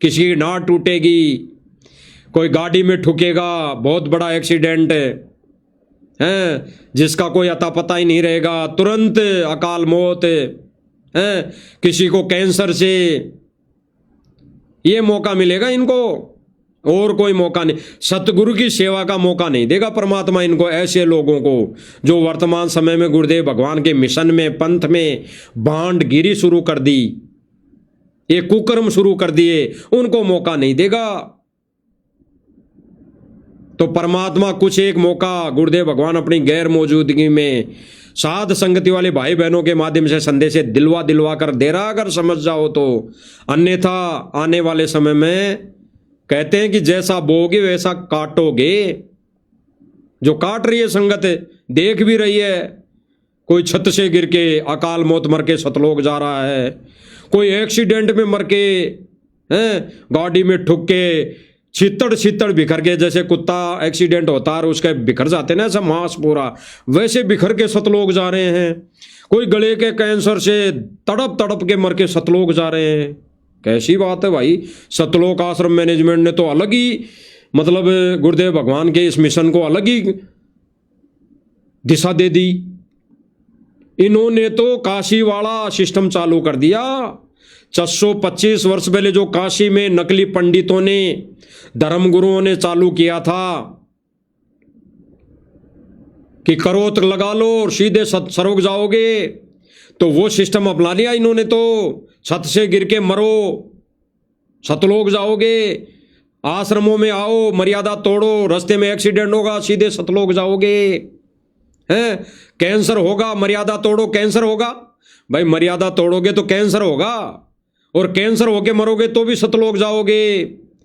[SPEAKER 1] किसी की नाड़ टूटेगी, कोई गाड़ी में ठुकेगा, बहुत बड़ा एक्सीडेंट है जिसका कोई अता पता ही नहीं रहेगा, तुरंत अकाल मौत है, किसी को कैंसर से, ये मौका मिलेगा इनको, और कोई मौका नहीं। सतगुरु की सेवा का मौका नहीं देगा परमात्मा इनको, ऐसे लोगों को जो वर्तमान समय में गुरुदेव भगवान के मिशन में, पंथ में भांडगिरी शुरू कर दी, ये कुकर्म शुरू कर दिए, उनको मौका नहीं देगा। तो परमात्मा कुछ एक मौका गुरुदेव भगवान अपनी गैर मौजूदगी में साध संगति वाले भाई बहनों के माध्यम से संदेश दिलवा कर दे रहा, अगर समझ जाओ तो। अन्यथा आने वाले समय में कहते हैं कि जैसा बोगे वैसा काटोगे। जो काट रही है संगत देख भी रही है, कोई छत से गिर के अकाल मौत मर के सतलोक जा रहा है, कोई एक्सीडेंट में मर के, गाड़ी में ठुक के छित्तड़ बिखर के, जैसे कुत्ता एक्सीडेंट होता है और उसके बिखर जाते ना ऐसा मांस पूरा, वैसे बिखर के सतलोक जा रहे हैं। कोई गले के कैंसर से तड़प के मर के सतलोक जा रहे हैं। कैसी बात है भाई। सतलोक आश्रम मैनेजमेंट ने तो अलग ही, मतलब गुरुदेव भगवान के इस मिशन को अलग ही दिशा दे दी। इन्होंने तो काशी वाला सिस्टम चालू कर दिया। 625 वर्ष पहले जो काशी में नकली पंडितों ने, धर्मगुरुओं ने चालू किया था कि करोत लगा लो और सीधे स्वर्ग जाओगे, तो वो सिस्टम अपना लिया इन्होंने। तो छत से गिर के मरो, सतलोक जाओगे, आश्रमों में आओ, मर्यादा तोड़ो, रास्ते में एक्सीडेंट होगा सीधे सतलोक जाओगे, हैं? कैंसर होगा, मर्यादा तोड़ो, कैंसर होगा। भाई मर्यादा तोड़ोगे तो कैंसर होगा, और कैंसर होके मरोगे तो भी सतलोक जाओगे।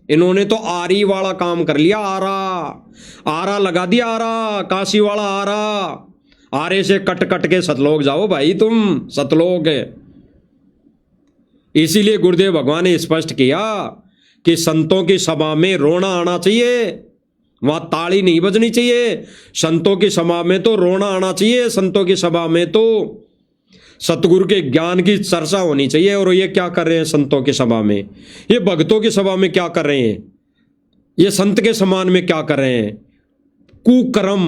[SPEAKER 1] इन्होंने तो आरी वाला काम कर लिया, आरा लगा दिया, आरा काशी वाला आरा। आरे से कट कट के सतलोक जाओ भाई, तुम सतलोक है। इसीलिए गुरुदेव भगवान ने स्पष्ट किया कि संतों की सभा में रोना आना चाहिए, वहां ताली नहीं बजनी चाहिए। संतों की सभा में तो रोना आना चाहिए, संतों की सभा में तो सतगुरु के ज्ञान की चर्चा होनी चाहिए। और ये क्या कर रहे हैं संतों की सभा में, ये भक्तों की सभा में क्या कर रहे हैं, ये संत के समान में क्या कर रहे हैं? कुकर्म,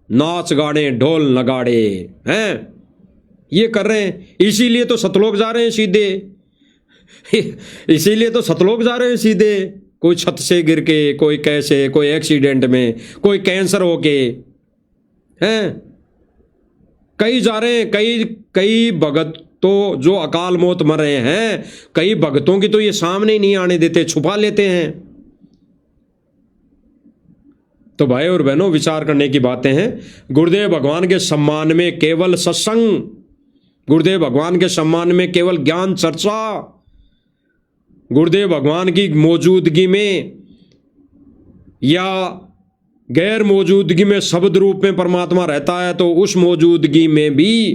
[SPEAKER 1] नाच गाने, ढोल नगाड़े हैं, ये कर रहे हैं। इसीलिए तो सतलोक जा रहे हैं सीधे, इसीलिए तो सतलोक जा रहे हैं सीधे। कोई छत से गिर के, कोई कैसे, कोई एक्सीडेंट में, कोई कैंसर होके, हैं? कई जा रहे हैं, कई भगत तो जो अकाल मौत मर रहे हैं, कई भगतों की तो ये सामने ही नहीं आने देते, छुपा लेते हैं। तो भाई और बहनों, विचार करने की बातें हैं। गुरुदेव भगवान के सम्मान में केवल सत्संग, गुरुदेव भगवान के सम्मान में केवल ज्ञान चर्चा, गुरुदेव भगवान की मौजूदगी में या गैर मौजूदगी में शब्द रूप में परमात्मा रहता है, तो उस मौजूदगी में भी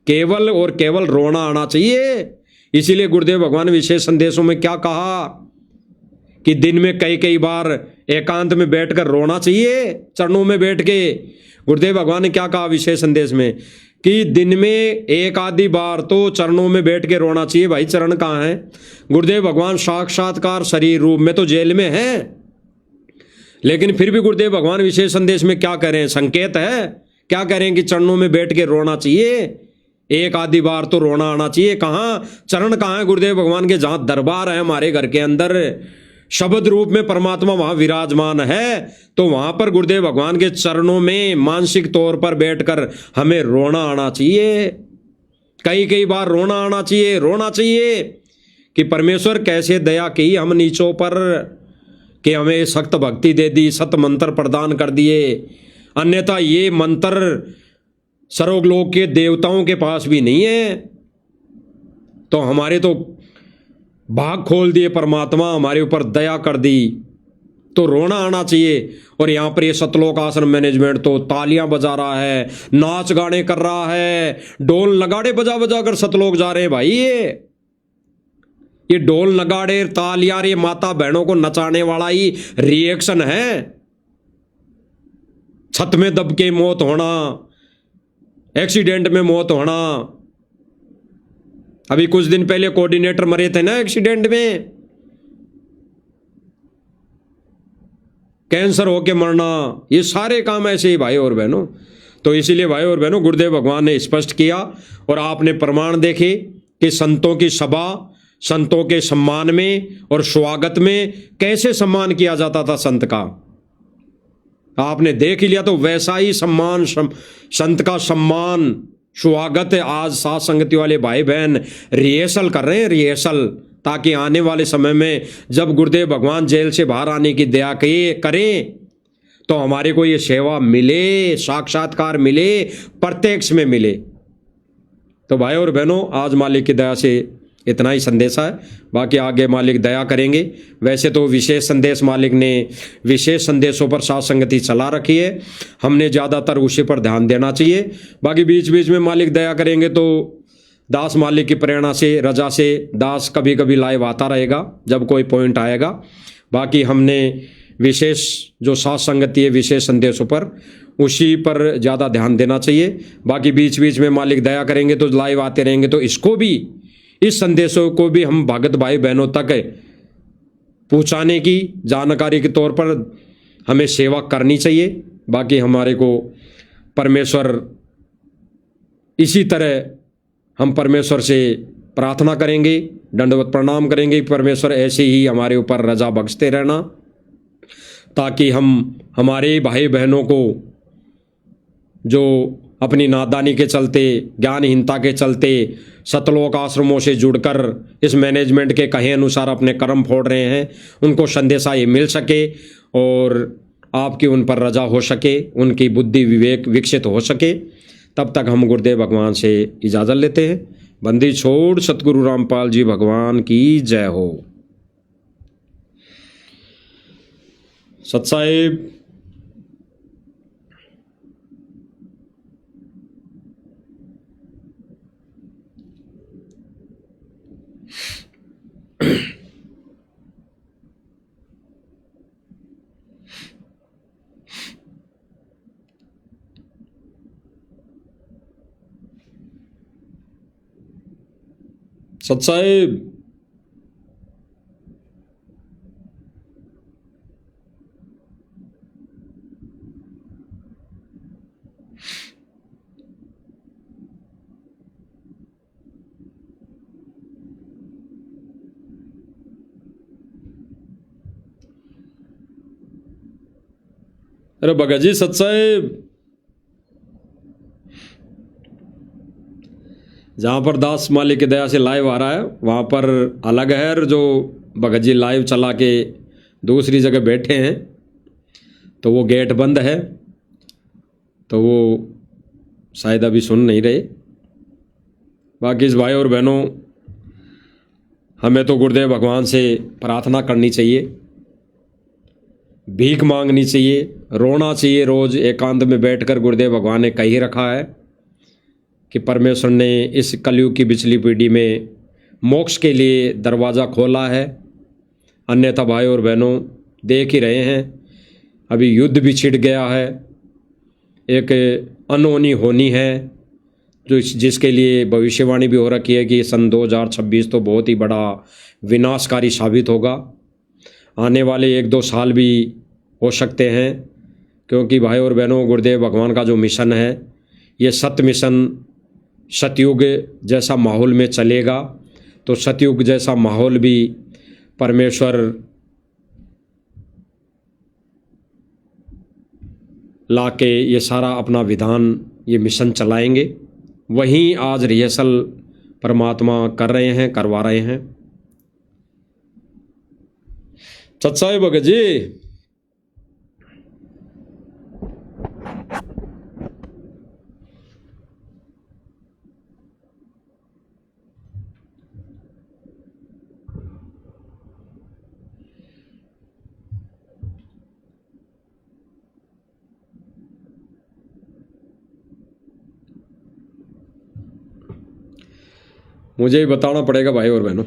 [SPEAKER 1] केवल और केवल रोना आना चाहिए। इसीलिए गुरुदेव भगवान ने विशेष संदेशों में क्या कहा कि दिन में कई बार एकांत में बैठकर रोना चाहिए, चरणों में बैठ के। गुरुदेव भगवान ने क्या कहा विशेष संदेश में कि दिन में एक आधी बार तो चरणों में बैठ के रोना चाहिए। भाई चरण कहाँ है? गुरुदेव भगवान साक्षात्कार शरीर रूप में तो जेल में है, लेकिन फिर भी गुरुदेव भगवान विशेष संदेश में क्या कह रहे हैं? संकेत है, क्या कह रहे हैं कि चरणों में बैठ के रोना चाहिए, एक आधी बार तो रोना आना चाहिए। कहाँ चरण, कहाँ है गुरुदेव भगवान के? जहां दरबार है हमारे घर के अंदर, शब्द रूप में परमात्मा वहां विराजमान है, तो वहां पर गुरुदेव भगवान के चरणों में मानसिक तौर पर बैठकर हमें रोना आना चाहिए। कई बार रोना आना चाहिए, रोना चाहिए कि परमेश्वर कैसे दया की हम नीचों पर, कि हमें सख्त भक्ति दे दी, सत मंत्र प्रदान कर दिए। अन्यथा ये मंत्र सर्वलोक के देवताओं के पास भी नहीं है, तो हमारे तो भाग खोल दिए परमात्मा, हमारे ऊपर दया कर दी, तो रोना आना चाहिए। और यहाँ पर ये सतलोक आश्रम मैनेजमेंट तो तालियां बजा रहा है, नाच गाने कर रहा है, ढोल नगाड़े बजा बजा कर सतलोक जा रहे हैं। भाई ये ढोल नगाड़े तालियां, ये माता बहनों को नचाने वाला ही रिएक्शन है। छत में दब के मौत होना, एक्सीडेंट में मौत होना, अभी कुछ दिन पहले कोऑर्डिनेटर मरे थे ना एक्सीडेंट में, कैंसर होके मरना, ये सारे काम ऐसे ही भाई और बहनों। तो इसीलिए भाई और बहनों, गुरुदेव भगवान ने स्पष्ट किया और आपने प्रमाण देखे कि संतों की सभा, संतों के सम्मान में और स्वागत में कैसे सम्मान किया जाता था संत का, आपने देख ही लिया। तो वैसा ही सम्मान, संत का सम्मान, स्वागत है। आज साथ संगति वाले भाई बहन रिहर्सल कर रहे हैं, रिहर्सल, ताकि आने वाले समय में जब गुरुदेव भगवान जेल से बाहर आने की दया करें तो हमारे को ये सेवा मिले, साक्षात्कार मिले, प्रत्यक्ष में मिले। तो भाई और बहनों, आज मालिक की दया से इतना ही संदेश है, बाकी आगे मालिक दया करेंगे। वैसे तो विशेष संदेश मालिक ने विशेष संदेशों पर साथ संगति चला रखी है, हमने ज़्यादातर उसी पर ध्यान देना चाहिए। बाकी बीच बीच में मालिक दया करेंगे तो दास मालिक की प्रेरणा से, रजा से दास कभी कभी लाइव आता रहेगा जब कोई पॉइंट आएगा। बाकी हमने विशेष जो साथ संगति है विशेष संदेशों पर, उसी पर ज़्यादा ध्यान देना चाहिए। बाकी बीच बीच में मालिक दया करेंगे तो लाइव आते रहेंगे, तो इसको भी, इस संदेशों को भी हम भगत भाई बहनों तक पहुंचाने की जानकारी के तौर पर हमें सेवा करनी चाहिए। बाकी हमारे को परमेश्वर, इसी तरह हम परमेश्वर से प्रार्थना करेंगे, दंडवत प्रणाम करेंगे, परमेश्वर ऐसे ही हमारे ऊपर रजा बख्शते रहना, ताकि हम हमारे भाई बहनों को जो अपनी नादानी के चलते, ज्ञानहीनता के चलते सतलोक आश्रमों से जुड़कर इस मैनेजमेंट के कहे अनुसार अपने कर्म फोड़ रहे हैं, उनको संदेशा ये मिल सके और आपकी उन पर रजा हो सके, उनकी बुद्धि विवेक विकसित हो सके, तब तक हम गुरुदेव भगवान से इजाज़त लेते हैं। बंदी छोड़ सतगुरु रामपाल जी भगवान की जय हो। सत साहिब। सत साहिब। अरे भगत जी सत साहिब। जहाँ पर दास मालिक की दया से लाइव आ रहा है वहाँ पर अलग है, और जो भगत जी लाइव चला के दूसरी जगह बैठे हैं तो वो गेट बंद है, तो वो शायद अभी सुन नहीं रहे। बाकी इस भाई और बहनों, हमें तो गुरुदेव भगवान से प्रार्थना करनी चाहिए, भीख मांगनी चाहिए, रोना चाहिए। रोज़ एकांत में बैठकर गुरुदेव भगवान ने कही रखा है कि परमेश्वर ने इस कलयुग की पिछली पीढ़ी में मोक्ष के लिए दरवाज़ा खोला है। अन्यथा भाई और बहनों देख ही रहे हैं, अभी युद्ध भी छिड़ गया है, एक अनहोनी होनी है जो जिसके लिए भविष्यवाणी भी हो रखी है कि सन 2026 तो बहुत ही बड़ा विनाशकारी साबित होगा। आने वाले 1-2 साल भी हो सकते हैं, क्योंकि भाई और बहनों गुरुदेव भगवान का जो मिशन है ये सत्य मिशन सतयुग जैसा माहौल में चलेगा। तो सतयुग जैसा माहौल भी परमेश्वर लाके ये सारा अपना विधान, ये मिशन चलाएंगे। वहीं आज रिहर्सल परमात्मा कर रहे हैं, करवा रहे हैं। सत साहिब भगत जी। मुझे ही बताना पड़ेगा भाई और बहनों।